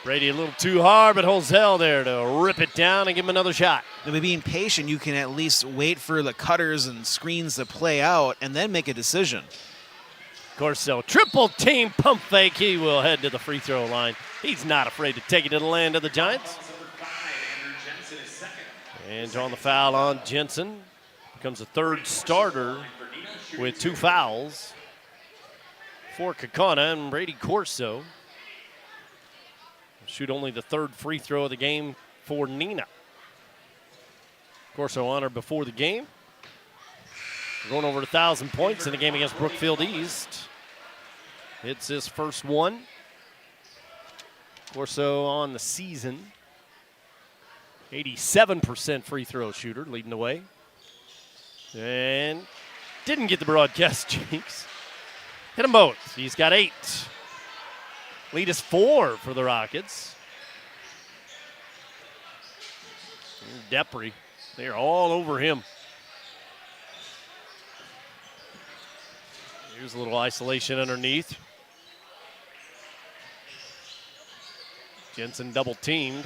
Brady a little too hard, but Hosell there to rip it down and give him another shot. And by being patient, you can at least wait for the cutters and screens to play out and then make a decision. Corso, triple team pump fake. He will head to the free throw line. He's not afraid to take it to the land of the Giants. And drawing the foul on Jensen. Becomes the third starter with 2 fouls for Kaukauna, and Brady Corso shoot only the 3rd free throw of the game for Neenah. Corso honored before the game. We're going over 1,000 points in the game against Brookfield East. It's his first one. Corso on the season. 87% free throw shooter, leading the way. And didn't get the broadcast jinx. Hit them both. He's got 8. Lead is 4 for the Rockets. Depre, they're all over him. Here's a little isolation underneath. Jensen double teamed.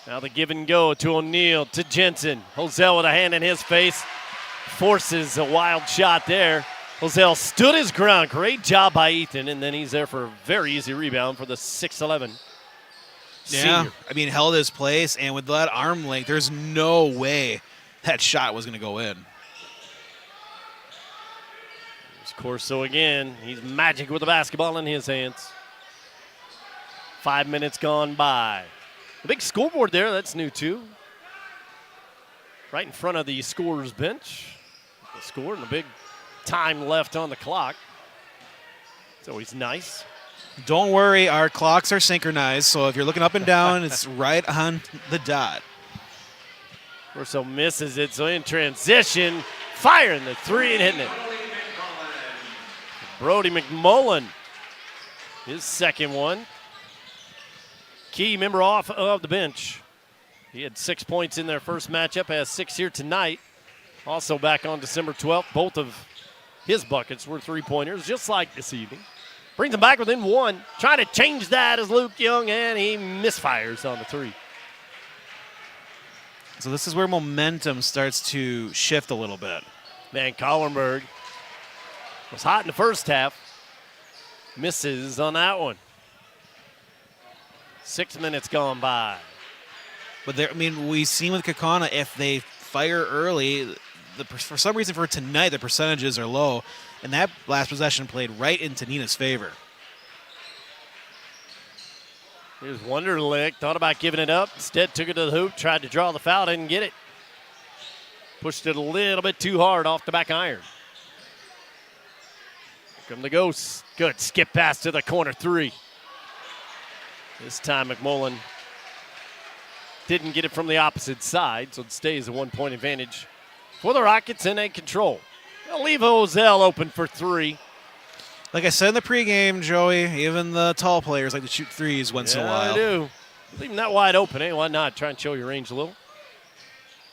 Now the give and go to O'Neal, to Jensen. Hosell with a hand in his face. Forces a wild shot there. Hosell stood his ground. Great job by Ethan, and then he's there for a very easy rebound for the 6'11". Yeah, senior. I mean, held his place, and with that arm length, there's no way that shot was going to go in. There's Corso again. He's magic with the basketball in his hands. 5 minutes gone by. The big scoreboard there, that's new too. Right in front of the scorer's bench. The score and the big time left on the clock. It's always nice. Don't worry, our clocks are synchronized, so if you're looking up and down, it's right on the dot. Corso misses it, so in transition, firing the 3 and hitting it. Brody McMullen, his second one. Key member off of the bench. He had 6 points in their first matchup, has 6 here tonight. Also back on December 12th, both of his buckets were 3-pointers, just like this evening. Brings them back within 1. Trying to change that is Luke Young, and he misfires on the 3. So this is where momentum starts to shift a little bit. Van Collenberg was hot in the first half. Misses on that one. 6 minutes gone by. But there, I mean, we've seen with Kaukauna, if they fire early, for some reason for tonight, the percentages are low, and that last possession played right into Neenah's favor. Here's Wunderlich, thought about giving it up. Instead took it to the hoop, tried to draw the foul, didn't get it. Pushed it a little bit too hard off the back iron. Here come the Ghosts. Good skip pass to the corner 3. This time McMullen didn't get it from the opposite side, so it stays a 1-point advantage for the Rockets in a control. They'll leave Hosell open for 3. Like I said in the pregame, Joey, even the tall players like to shoot threes once in a while. I do. Leave them that wide open, eh? Why not? Try and show your range a little.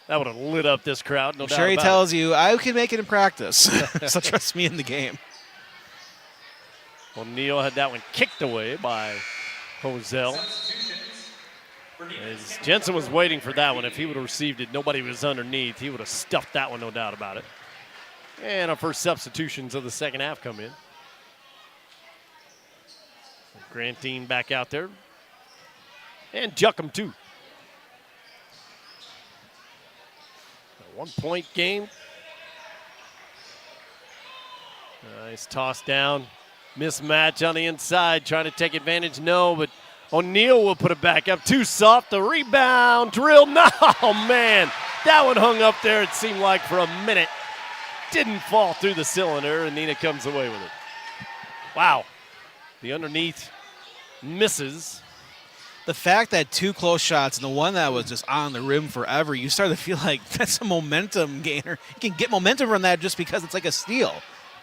That would have lit up this crowd, no I'm doubt sure he about tells you, I can make it in practice, so trust me in the game. O'Neal had that one kicked away by Hosell. As Jensen was waiting for that one. If he would have received it, nobody was underneath. He would have stuffed that one, no doubt about it. And our first substitutions of the second half come in. Grantine back out there. And Juckham too. A 1-point game. Nice toss down. Mismatch on the inside, trying to take advantage. No, but O'Neal will put it back up. Too soft. The rebound. Drilled. No, man. That one hung up there, it seemed like, for a minute. Didn't fall through the cylinder, and Neenah comes away with it. Wow. The underneath misses. The fact that 2 close shots and the one that was just on the rim forever, you start to feel like that's a momentum gainer. You can get momentum from that just because it's like a steal.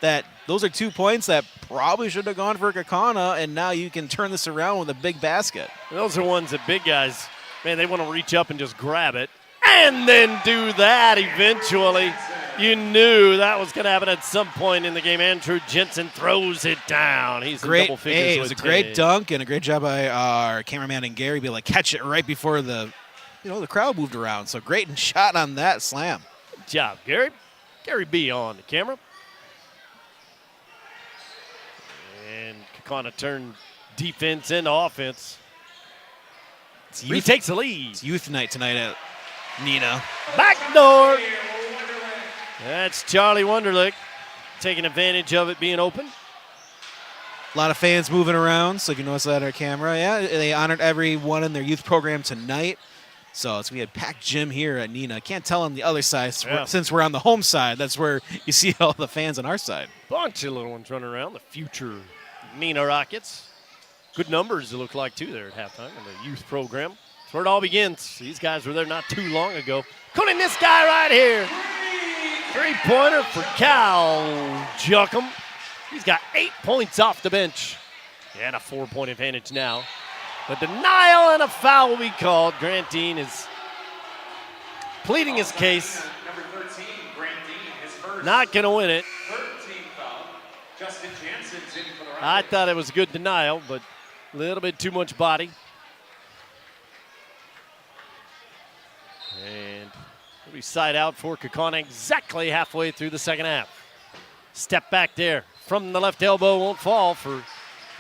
That those are 2 points that probably should have gone for Kaukauna, and now you can turn this around with a big basket. Those are ones that big guys, man, they want to reach up and just grab it. and then do that eventually. You knew that was going to happen at some point in the game. Andrew Jensen throws it down. He's Great. in double figures. Hey, it was a great dunk and a great job by our cameraman and Gary. Be able to catch it right before the crowd moved around. So great shot on that slam. Good job, Gary. Gary B on the camera. And Kaukauna turned defense into offense. He takes the lead. It's youth night tonight at Neenah. Backdoor. That's Charlie Wunderlich taking advantage of it being open. A lot of fans moving around, so if you notice that on our camera. Yeah, they honored everyone in their youth program tonight. So it's going to be a packed gym here at Neenah. Can't tell on the other side since we're on the home side. That's where you see all the fans on our side. Bunch of little ones running around, the future Neenah Rockets. Good numbers, it looked like, too, there at halftime in the youth program. That's where it all begins. These guys were there not too long ago. Including this guy right here. Three-pointer for Cal Juckham. He's got 8 points off the bench. And a 4-point advantage now. A denial and a foul will be called. Grant Dean is pleading his case. Number 13, Grant Dean, his first. Not going to win it. Third-team foul. Justin Jansen's in for the round. I thought it was a good denial, but a little bit too much body. And we side out for Kaukauna exactly halfway through the second half. Step back there from the left elbow won't fall for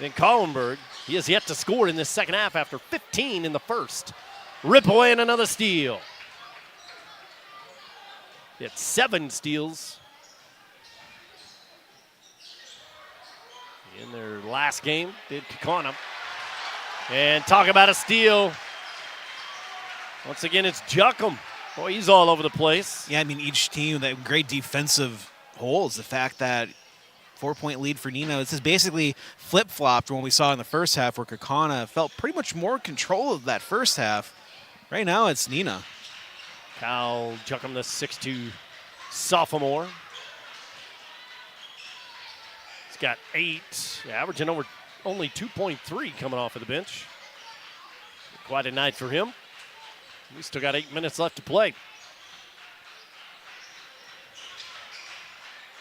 then Collenberg. He has yet to score in this second half after 15 in the first. Rip away and another steal. He had 7 steals in their last game, did Kaukauna. And talk about a steal. Once again, it's Juckham. Boy, he's all over the place. Yeah, I mean, each team, that great defensive holds. The fact that 4-point lead for Neenah, this is basically flip-flopped from what we saw in the first half where Kaukauna felt pretty much more control of that first half. Right now, it's Neenah. Cal Juckham, the 6'2 sophomore. He's got 8, averaging over only 2.3 coming off of the bench. Quite a night for him. We still got 8 minutes left to play.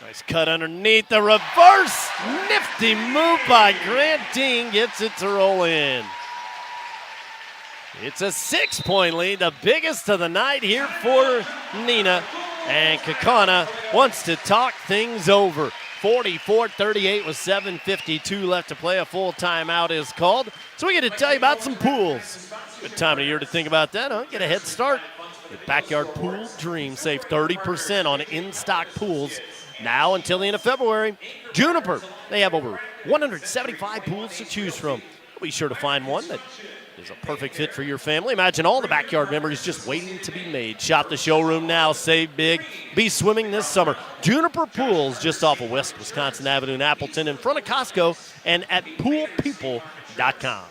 Nice cut underneath the reverse. Nifty move by Grant Dean. Gets it to roll in. It's a 6-point lead, the biggest of the night here for Neenah. And Kaukauna wants to talk things over. 44-38 with 7:52 left to play. A full timeout is called. So we get to tell you about some pools. Good time of year to think about that, huh? Get a head start with Backyard Pool Dream. Save 30% on in-stock pools now until the end of February. Juniper, they have over 175 pools to choose from. Be sure to find one that is a perfect fit for your family. Imagine all the backyard memories just waiting to be made. Shop the showroom now. Save big. Be swimming this summer. Juniper Pools just off of West Wisconsin Avenue in Appleton in front of Costco and at poolpeople.com.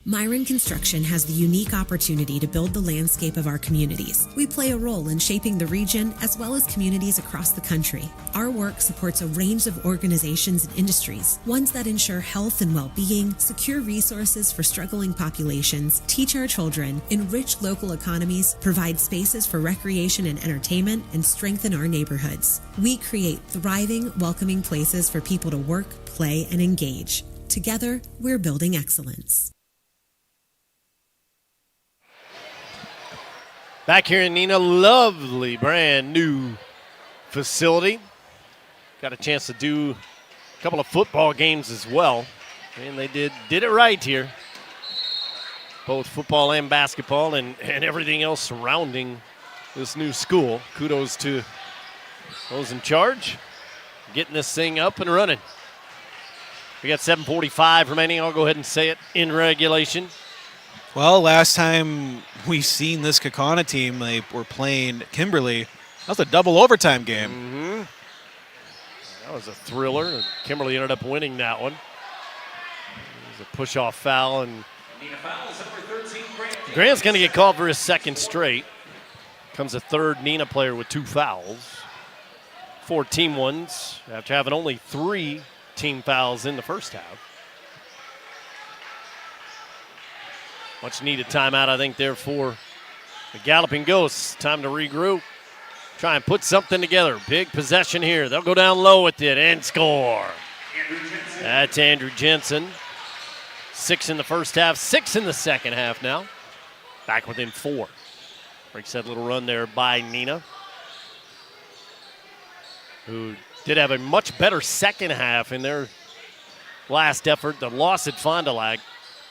Myron Construction has the unique opportunity to build the landscape of our communities. We play a role in shaping the region as well as communities across the country. Our work supports a range of organizations and industries, ones that ensure health and well-being, secure resources for struggling populations, teach our children, enrich local economies, provide spaces for recreation and entertainment, and strengthen our neighborhoods. We create thriving, welcoming places for people to work, play, and engage. Together, we're building excellence. Back here in Neenah, lovely brand new facility. Got a chance to do a couple of football games as well. And they did it right here. Both football and basketball and everything else surrounding this new school. Kudos to those in charge, getting this thing up and running. We got 7:45 remaining. I'll go ahead and say it in regulation. Well, last time we seen this Kaukauna team, they were playing Kimberly. That was a double overtime game. Mm-hmm. That was a thriller. Kimberly ended up winning that one. It was a push-off foul, and Grant's going to get called for his second straight. Comes a third Neenah player with 2 fouls. 4 team ones after having only 3 team fouls in the first half. Much needed timeout, I think, there for The Galloping Ghosts, time to regroup. Try and put something together. Big possession here. They'll go down low with it and score. That's Andrew Jensen. 6 in the first half, 6 in the second half now. Back within 4. Breaks that little run there by Neenah, who did have a much better second half in their last effort. The loss at Fond du Lac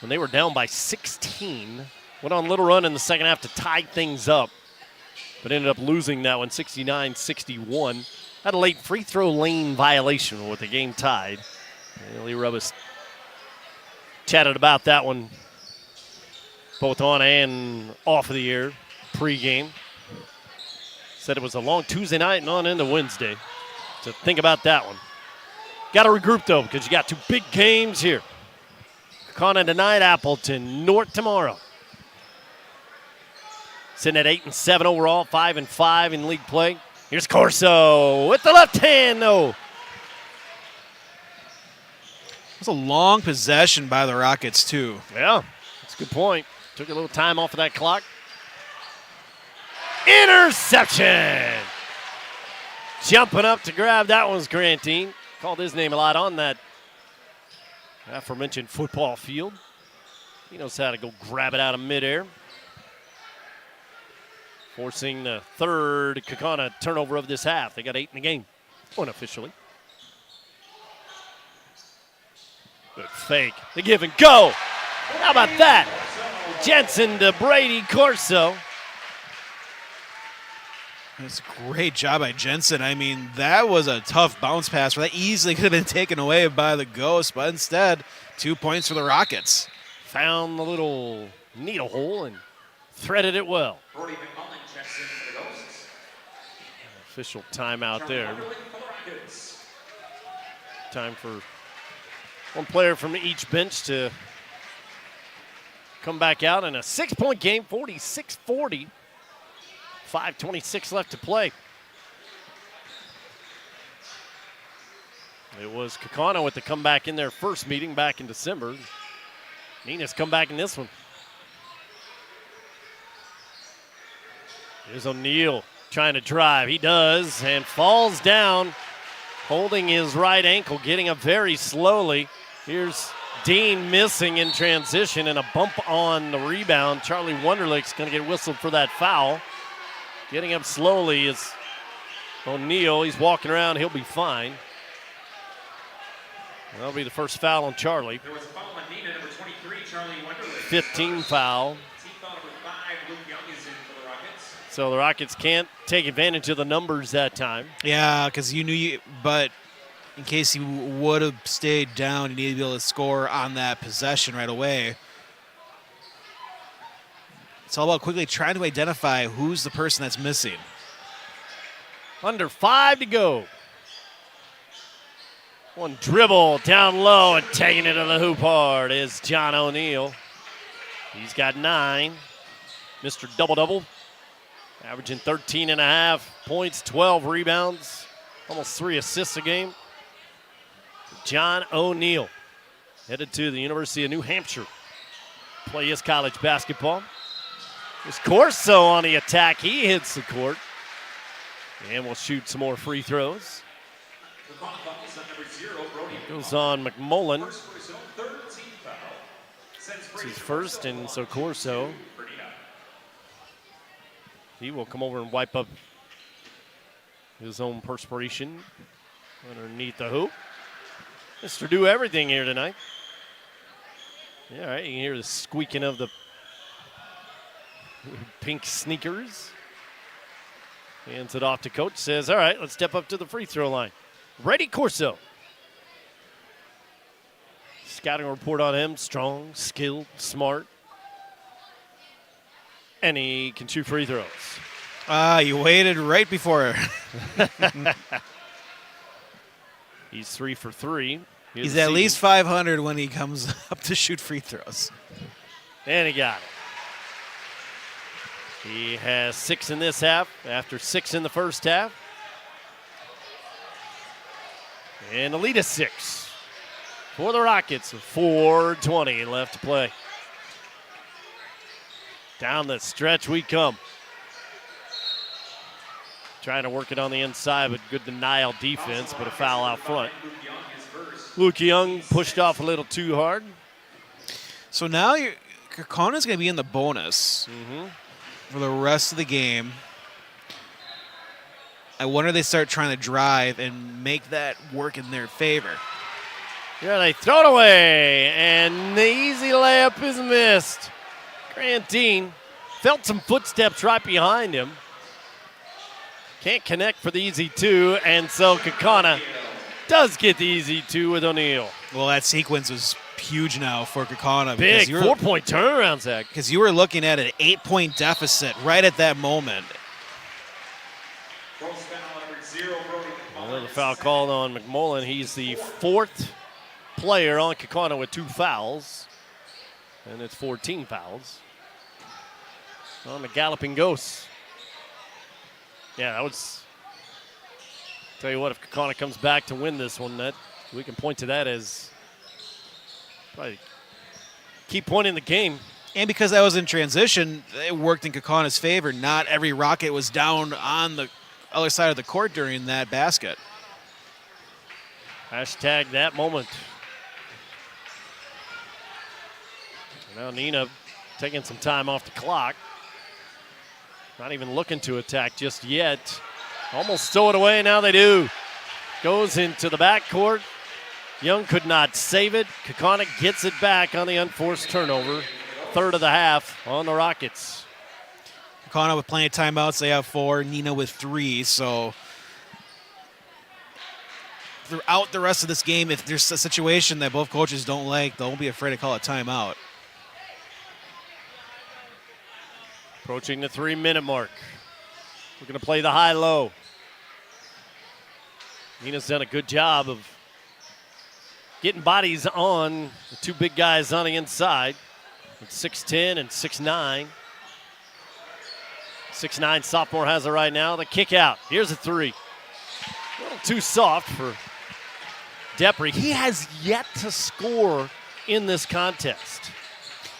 when they were down by 16. Went on a little run in the second half to tie things up, but ended up losing that one 69-61. Had a late free throw lane violation with the game tied. And Lee Rubis chatted about that one both on and off of the air pregame. Said it was a long Tuesday night and on into Wednesday. So think about that one. Got to regroup, though, because you got 2 big games here. Kaukauna tonight, Appleton, North tomorrow. Sitting at 8-7 overall, 5-5 in league play. Here's Corso with the left hand, though. It was a long possession by the Rockets, too. Yeah, that's a good point. Took a little time off of that clock. Interception! Jumping up to grab that one's Grantine. Called his name a lot on that aforementioned football field. He knows how to go grab it out of midair. Forcing the third Kaukauna turnover of this half. They got 8 in the game, unofficially. Good fake. The give and go. How about that? Jensen to Brady Corso. That's a great job by Jensen. I mean, that was a tough bounce pass where that easily could have been taken away by the Ghost, but instead, 2 points for the Rockets. Found the little needle hole and threaded it well. Official timeout there. Time for one player from each bench to come back out in a 6-point game, 46-40. 5:26 left to play. It was Kaukauna with the comeback in their first meeting back in December. Neenah's come back in this one. Here's O'Neal trying to drive. He does and falls down, holding his right ankle, getting up very slowly. Here's Dean missing in transition and a bump on the rebound. Charlie Wonderlick's going to get whistled for that foul. Getting up slowly is O'Neal. He's walking around. He'll be fine. That'll be the first foul on Charlie. There was a foul on Neenah, number 23, Charlie Wonderlick. 15 foul. Team foul number 5, Luke Young is in for the Rockets. So the Rockets can't take advantage of the numbers that time. Yeah, because but in case he would have stayed down, he needed to be able to score on that possession right away. It's all about quickly trying to identify who's the person that's missing. Under 5 to go. One dribble down low and taking it to the hoop hard is John O'Neal. He's got 9. Mr. Double-double. Averaging 13.5 points, 12 rebounds, almost 3 assists a game. John O'Neal headed to the University of New Hampshire. Play his college basketball. There's Corso on the attack. He hits the court. And we'll shoot some more free throws. Goes on McMullen. It's his first, and so Corso. He will come over and wipe up his own perspiration underneath the hoop. Mr. Do Everything here tonight. Yeah, all right, you can hear the squeaking of the pink sneakers. Hands it off to coach. Says, all right, let's step up to the free throw line. Ready, Corso. Scouting report on him. Strong, skilled, smart. And he can shoot free throws. You waited right before. He's 3 for 3. He's at least 500 when he comes up to shoot free throws. And he got it. He has 6 in this half after 6 in the first half. And the lead is 6 for the Rockets with 4:20 left to play. Down the stretch we come. Trying to work it on the inside, but good denial defense, but a foul out front. Luke Young pushed off a little too hard. So now Kaukauna's going to be in the bonus for the rest of the game. I wonder if they start trying to drive and make that work in their favor. Yeah, they throw it away, and the easy layup is missed. Grantine felt some footsteps right behind him. Can't connect for the easy two, and so Kaukauna does get the easy two with O'Neal. Well, that sequence was huge now for Kaukauna. Big 4-point turnaround, Zach. Because you were looking at an 8-point deficit right at that moment. Another foul called on McMullen. He's the 4th player on Kaukauna with 2 fouls, and it's 14 fouls on the Galloping Ghosts. Yeah, that was. Tell you what, if Kaukauna comes back to win this one, that we can point to that as probably key point in the game. And because that was in transition, it worked in Kaukauna's favor. Not every Rocket was down on the other side of the court during that basket. Hashtag that moment. Now Neenah taking some time off the clock. Not even looking to attack just yet. Almost stole it away, now they do. Goes into the backcourt. Young could not save it. Kaukauna gets it back on the unforced turnover. Third of the half on the Rockets. Kaukauna with plenty of timeouts. They have 4. Neenah with 3. So throughout the rest of this game, if there's a situation that both coaches don't like, they'll be afraid to call a timeout. Approaching the 3-minute mark. We're going to play the high-low. Neenah's done a good job of getting bodies on the 2 big guys on the inside. With 6'10 and 6'9. 6'9 sophomore has it right now. The kick out. Here's a 3. A little too soft for Depre. He has yet to score in this contest.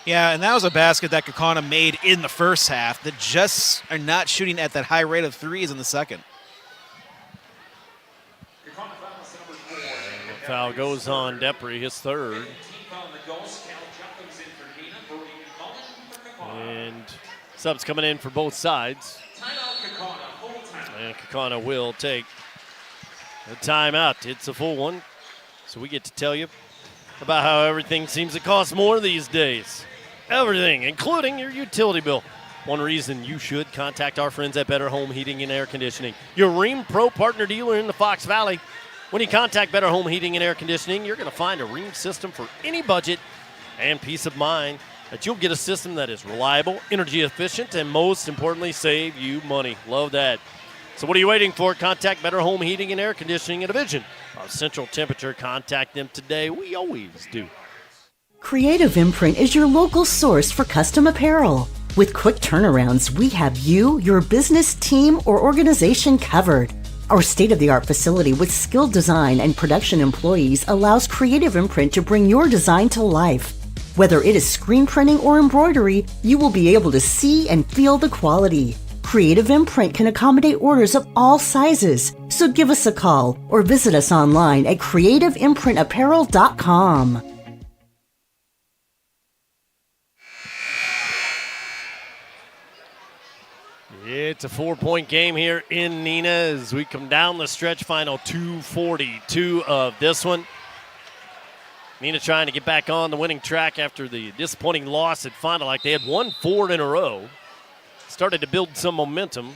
Yeah, and that was a basket that Kaukauna made in the first half that just are not shooting at that high rate of threes in the second. Foul goes on Depre, his 3rd. And subs coming in for both sides. And Kaukauna will take a timeout. It's a full one. So we get to tell you about how everything seems to cost more these days. Everything, including your utility bill. One reason you should contact our friends at Better Home Heating and Air Conditioning, your Rheem Pro partner dealer in the Fox Valley. When you contact Better Home Heating and Air Conditioning, you're going to find a Rheem system for any budget and peace of mind that you'll get a system that is reliable, energy efficient, and most importantly, save you money. Love that. So what are you waiting for? Contact Better Home Heating and Air Conditioning in a vision of Central Temperature. Contact them today. We always do. Creative Imprint is your local source for custom apparel. With quick turnarounds, we have you, your business, team, or organization covered. Our state-of-the-art facility with skilled design and production employees allows Creative Imprint to bring your design to life. Whether it is screen printing or embroidery, you will be able to see and feel the quality. Creative Imprint can accommodate orders of all sizes, so give us a call or visit us online at creativeimprintapparel.com. It's a 4-point game here in Neenah as we come down the stretch, final 2:42 of this one. Neenah trying to get back on the winning track after the disappointing loss at Fond du Lac. They had won 4 in a row, started to build some momentum,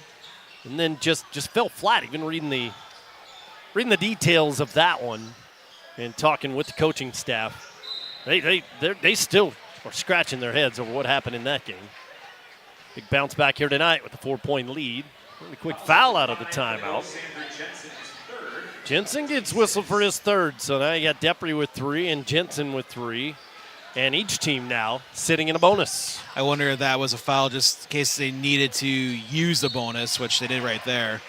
and then just fell flat. Even reading the details of that one and talking with the coaching staff, they still are scratching their heads over what happened in that game. Big bounce back here tonight with a 4-point lead. Really quick foul out of the timeout. Jensen gets whistled for his 3rd, so now you got Depre with 3 and Jensen with 3. And each team now sitting in a bonus. I wonder if that was a foul just in case they needed to use the bonus, which they did right there.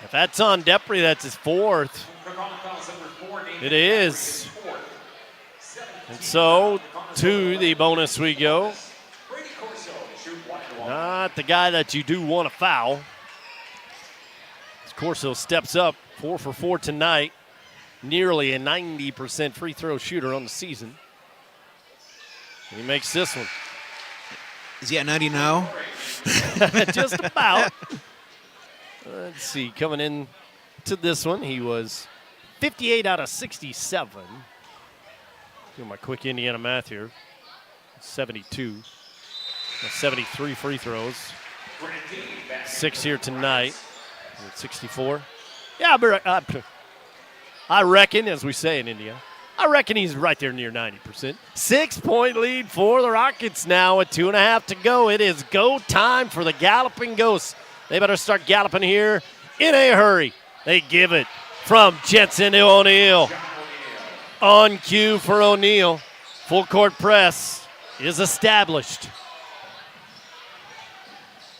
If that's on Depre, that's his 4th. It is. And so to the bonus we go. Not the guy that you do want to foul. Corso steps up, 4 for 4 tonight. Nearly a 90% free throw shooter on the season. And he makes this one. Is he at 90 now? Just about. Let's see, coming in to this one, he was 58 out of 67. Doing my quick Indiana math here. 72. 73 free throws. 6 here tonight. 64. Yeah, I reckon, as we say in India, I reckon he's right there near 90%. 6-point lead for the Rockets now with 2.5 to go. It is go time for the Galloping Ghosts. They better start galloping here in a hurry. They give it from Jensen to O'Neal. On cue for O'Neal. Full court press is established.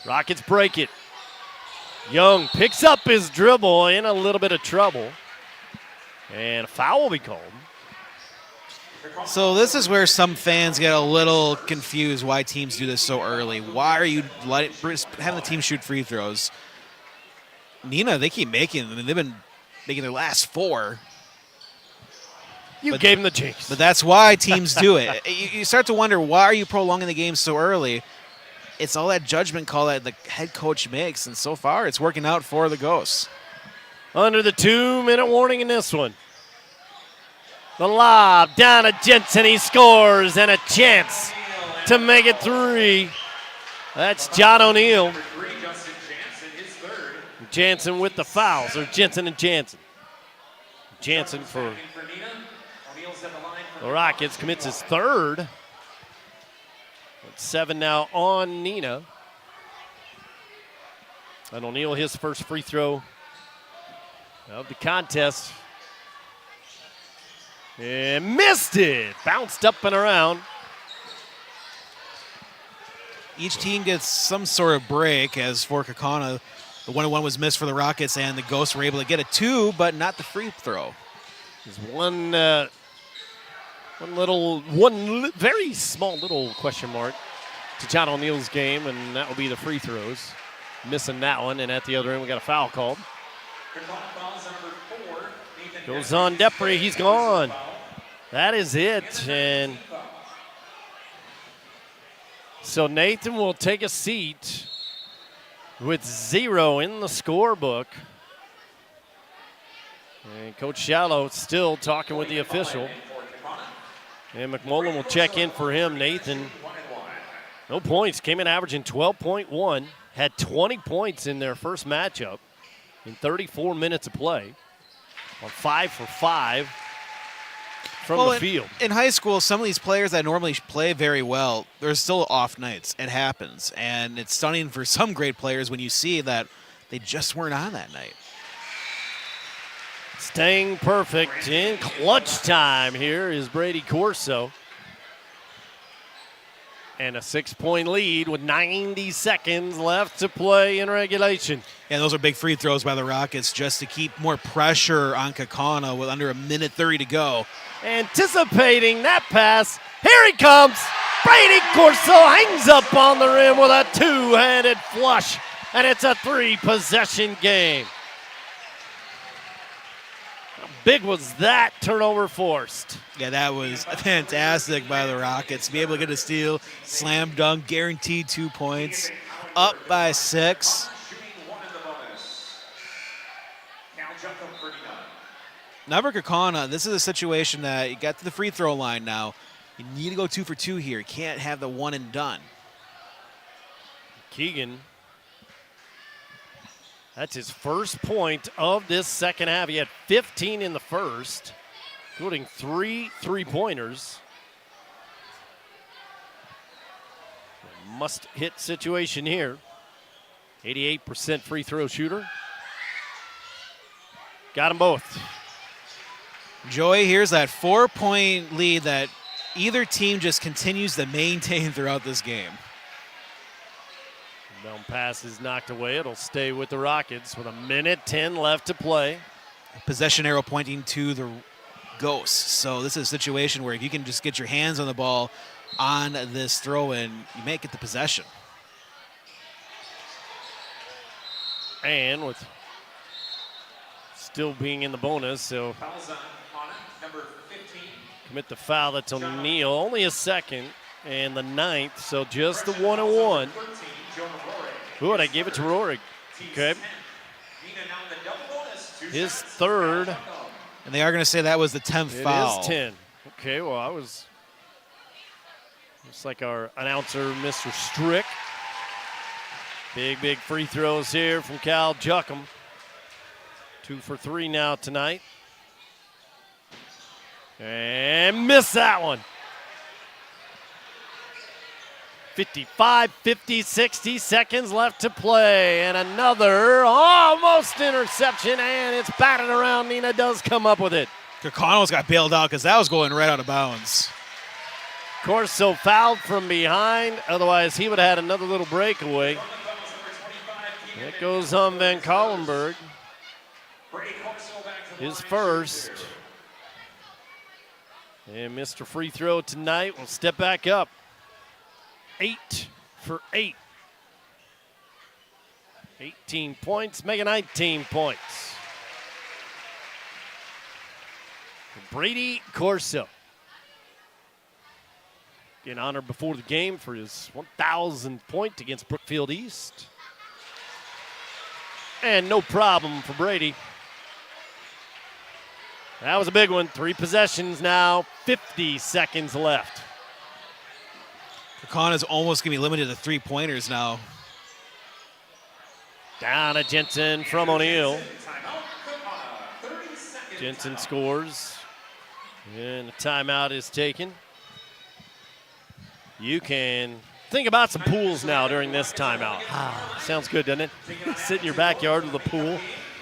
Rockets break it. Young picks up his dribble in a little bit of trouble. And a foul will be called. So this is where some fans get a little confused why teams do this so early. Why are you having the team shoot free throws? Neenah, they keep making them. They've been making their last 4. You gave them the jinx. But that's why teams do it. You start to wonder, why are you prolonging the game so early? It's all that judgment call that the head coach makes, and so far it's working out for the Ghosts. Under the 2-minute warning in this one. The lob down to Jensen. He scores, and a chance to make it 3. That's John O'Neal. Jansen with the fouls, or Jensen and Jansen. Jansen for the Rockets commits his 3rd. 7 now on Neenah. And O'Neal his first free throw of the contest. And missed it. Bounced up and around. Each team gets some sort of break, as for Kaukauna, the 1-1 was missed for the Rockets, and the Ghosts were able to get a 2, but not the free throw. There's one very small little question mark to John O'Neal's game, and that will be the free throws. Missing that one, and at the other end we got a foul called. Goes on Depre, he's gone. That is it, and so Nathan will take a seat with 0 in the scorebook. And Coach Shallow still talking with the official. And McMullen will check in for him. Nathan, no points, came in averaging 12.1, had 20 points in their first matchup in 34 minutes of play, on 5 for 5 from the field. In high school, some of these players that normally play very well, there's still off nights. It happens. And it's stunning for some great players when you see that they just weren't on that night. Staying perfect in clutch time here is Brady Corso. And a 6-point lead with 90 seconds left to play in regulation. And those are big free throws by the Rockets just to keep more pressure on Kaukauna with under 1:30 to go. Anticipating that pass. Here he comes. Brady Corso hangs up on the rim with a 2-handed flush. And it's a 3-possession game. How big was that turnover forced? Yeah, that was fantastic by the Rockets. Be able to get a steal, slam dunk, guaranteed 2 points. Up by 6. Now for Kaukauna, this is a situation that you got to the free throw line now. You need to go 2 for 2 here. You can't have the one and done. Keegan, that's his first point of this second half. He had 15 in the first, including 3 3-pointers. Must-hit situation here. 88% free throw shooter. Got them both. Joey, here's that 4-point lead that either team just continues to maintain throughout this game. Down pass is knocked away. It'll stay with the Rockets with 1:10 left to play. Possession arrow pointing to the Ghosts. So this is a situation where if you can just get your hands on the ball on this throw-in, you may get the possession. And with still being in the bonus, so Fouls on Kaukauna, number 15. commit the foul. That's O'Neal. Only a second and the 9th, so just the 1-1. 13, Jonah Rohrig. Ooh, and I gave it to Rohrig. Okay. Neenah now in the double bonus. His third. And they are going to say that was the 10th It foul. is 10. Okay, well, I was just like our announcer, Mr. Strick. Big free throws here from Cal Juckham. 2 for 3 now tonight. And missed that one. 55, 50, 60 seconds left to play. And another almost interception, and it's batted around. Neenah does come up with it. Kaukauna got bailed out because that was going right out of bounds. Corso fouled from behind. Otherwise, he would have had another little breakaway. It goes on Van Collenberg. His first. And Mr. Free Throw tonight will step back up. 8 for 8. 18 points, make it 19 points. Brady Corso. Getting honored before the game for his 1,000th point against Brookfield East. And no problem for Brady. That was a big one. 3 possessions now, 50 seconds left. Kaukana's almost going to be limited to 3-pointers now. Down to Jensen from O'Neal. Jensen scores. And the timeout is taken. You can think about some pools now during this timeout. Sounds good, doesn't it? Sit in your backyard with a pool.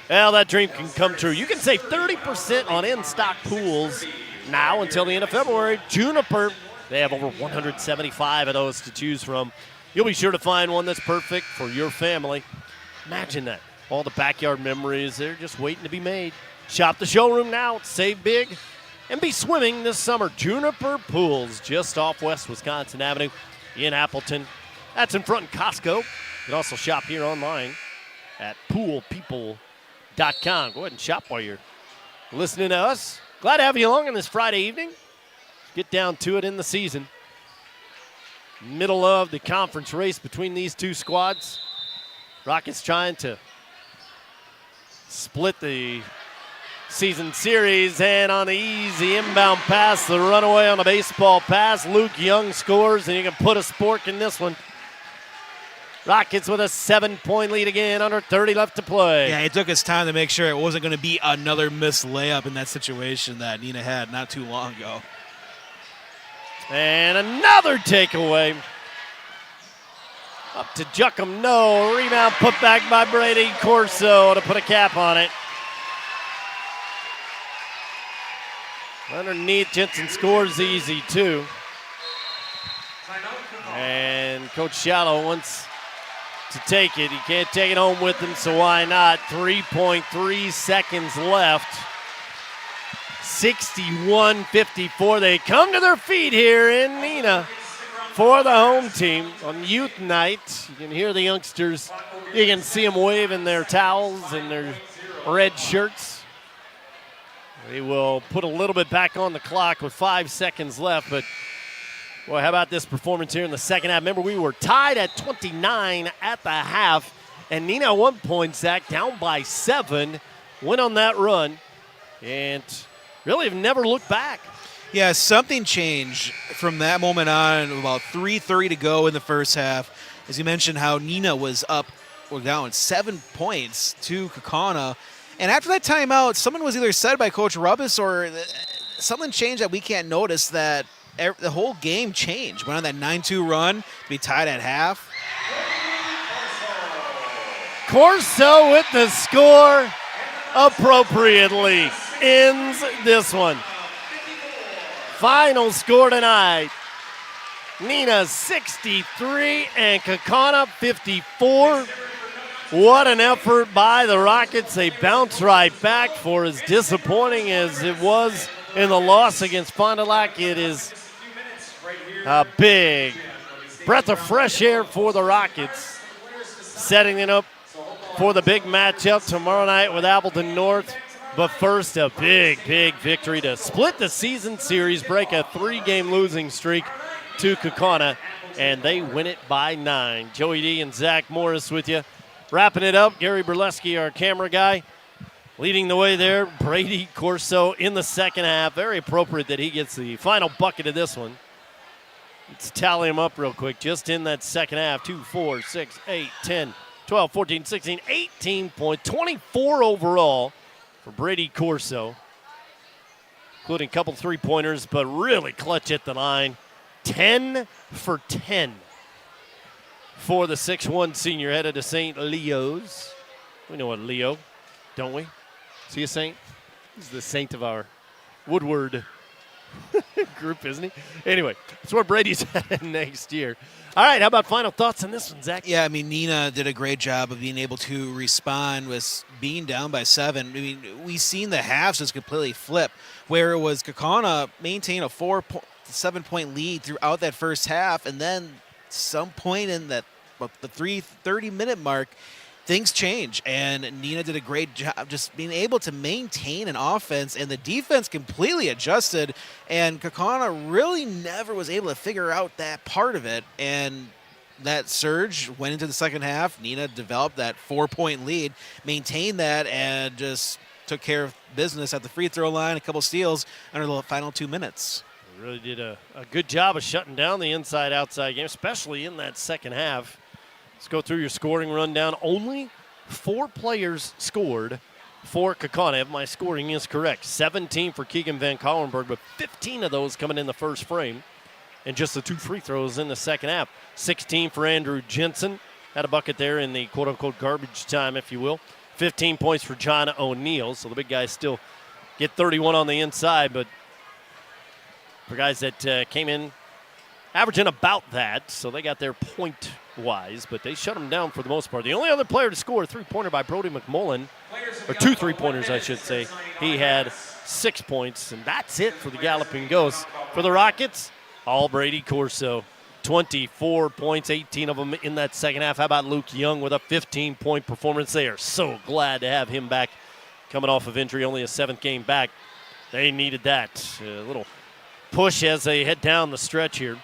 Well, that dream can come true. You can save 30% on in-stock pools now until the end of February. Juniper, they have over 175 of those to choose from. You'll be sure to find one that's perfect for your family. Imagine that. All the backyard memories, they're just waiting to be made. Shop the showroom now, save big, and be swimming this summer. Juniper Pools, just off West Wisconsin Avenue in Appleton. That's in front of Costco. You can also shop here online at poolpeople.com. Go ahead and shop while you're listening to us. Glad to have you along on this Friday evening. Get down to it in the season. Middle of the conference race between these two squads. Rockets trying to split the season series, and on the easy inbound pass, the runaway on the baseball pass, Luke Young scores, and you can put a spork in this one. Rockets with a 7-point lead again, under 30 left to play. Yeah, he took his time to make sure it wasn't going to be another missed layup in that situation that Neenah had not too long ago. And another takeaway. Up to Juckham, no. Rebound put back by Brady Corso to put a cap on it. Underneath, Jensen scores easy, too. And Coach Shallow wants to take it. He can't take it home with him, so why not? 3.3 seconds left. 61-54. They come to their feet here in Neenah for the home team on youth night. You can hear the youngsters. You can see them waving their towels and their red shirts. They will put a little bit back on the clock with 5 seconds left, but boy, how about this performance here in the second half? Remember, we were tied at 29 at the half, and Neenah 1 point, Zach, down by 7, went on that run, and really have never looked back. Yeah, something changed from that moment on. About 3:30 to go in the first half. As you mentioned, how Neenah was up or down 7 points to Kaukauna. And after that timeout, someone was either said by Coach Rubbis or something changed that we can't notice, that the whole game changed. Went on that 9-2 run to be tied at half. Corso with the score appropriately ends this one. Final score tonight. Neenah 63 and Kaukauna 54. What an effort by the Rockets. They bounce right back. For as disappointing as it was in the loss against Fond du Lac, it is a big breath of fresh air for the Rockets, setting it up for the big matchup tomorrow night with Appleton North. But first, a big, big victory to split the season series, break a 3-game losing streak to Kaukauna, and they win it by 9. Joey D and Zach Morris with you. Wrapping it up, Gary Burleski, our camera guy, leading the way there. Brady Corso in the second half. Very appropriate that he gets the final bucket of this one. Let's tally them up real quick. Just in that second half, 2, 4, 6, 8, 10, 12, 14, 16, 18 points, 24 overall for Brady Corso, including a couple three-pointers, but really clutch at the line. 10 for 10 for the 6'1 senior headed to St. Leo's. We know what Leo, don't we? Is he a saint? He's the saint of our Woodward group, isn't he? Anyway, that's where Brady's headed next year. All right, how about final thoughts on this one, Zach? Yeah, I mean, Neenah did a great job of being able to respond with being down by 7. I mean, we've seen the halves just completely flip, where it was Kaukauna maintain a 7-point lead throughout that first half, and then some point in that the 30-minute mark, things change, and Neenah did a great job just being able to maintain an offense, and the defense completely adjusted, and Kaukauna really never was able to figure out that part of it, and that surge went into the second half. Neenah developed that 4-point lead, maintained that, and just took care of business at the free throw line, a couple steals under the final 2 minutes. They really did a good job of shutting down the inside-outside game, especially in that second half. Let's go through your scoring rundown. Only 4 players scored for Kaukauna, if my scoring is correct. 17 for Keegan Van Collenberg, but 15 of those coming in the first frame, and just the 2 free throws in the second half. 16 for Andrew Jensen. Had a bucket there in the quote-unquote garbage time, if you will. 15 points for John O'Neal, so the big guys still get 31 on the inside, but for guys that came in averaging about that, so they got their point-wise, but they shut them down for the most part. The only other player to score a three-pointer by Brody McMullen, or 2 three-pointers, I should say. He had 6 points, and that's it for the Galloping Ghosts. For the Rockets, all Brady Corso. 24 points, 18 of them in that second half. How about Luke Young with a 15-point performance? They are so glad to have him back coming off of injury, only a 7th game back. They needed that. A little push as they head down the stretch here.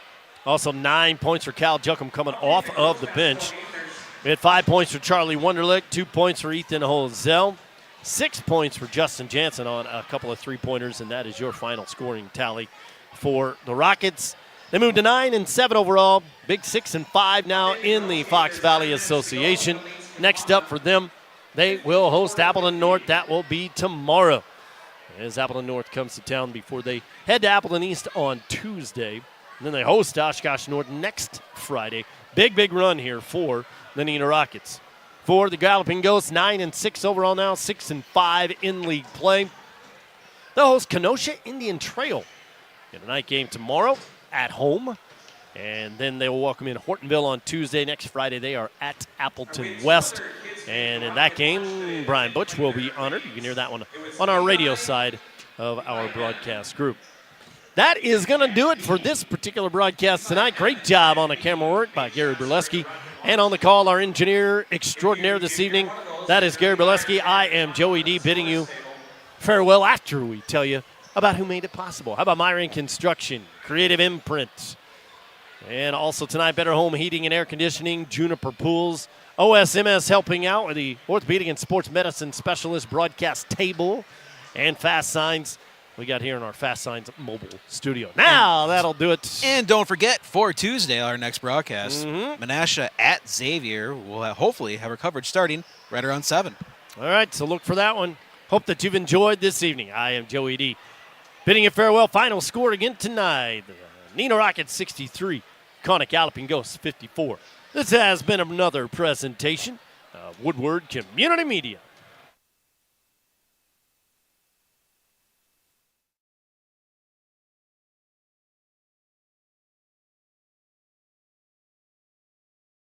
Also 9 points for Cal Juckham coming off of the bench. We had 5 points for Charlie Wunderlich, 2 points for Ethan Holzell, 6 points for Justin Jansen on a couple of three-pointers, and that is your final scoring tally for the Rockets. They moved to 9 and 7 overall. Big 6 and 5 now in the Fox Valley Association. Next up for them, they will host Appleton North. That will be tomorrow, as Appleton North comes to town before they head to Appleton East on Tuesday. And then they host Oshkosh North next Friday. Big, big run here for the Neenah Rockets. For the Galloping Ghosts, 9 and 6 overall now, 6 and 5 in league play. They'll host Kenosha Indian Trail in a night game tomorrow at home. And then they will welcome in Hortonville on Tuesday. Next Friday, they are at Appleton West. And in that game, Brian Butch will be honored. You can hear that one on our radio side of our broadcast group. That is going to do it for this particular broadcast tonight. Great job on the camera work by Gary Burleski. And on the call, our engineer extraordinaire this evening, that is Gary Burleski. I am Joey D, bidding you farewell after we tell you about who made it possible. How about Myron Construction, Creative Imprint, and also tonight, Better Home Heating and Air Conditioning, Juniper Pools, OSMS helping out with the Orthopedic and Sports Medicine Specialist broadcast table, and Fast Signs. We got here in our Fast Signs mobile studio. Now that'll do it. And don't forget, for Tuesday, our next broadcast, Menasha at Xavier will hopefully have our coverage starting right around 7. All right, so look for that one. Hope that you've enjoyed this evening. I am Joey D, bidding you farewell. Final score again tonight. Neenah Rockets 63, Kaukauna Galloping Ghosts 54. This has been another presentation of Woodward Community Media.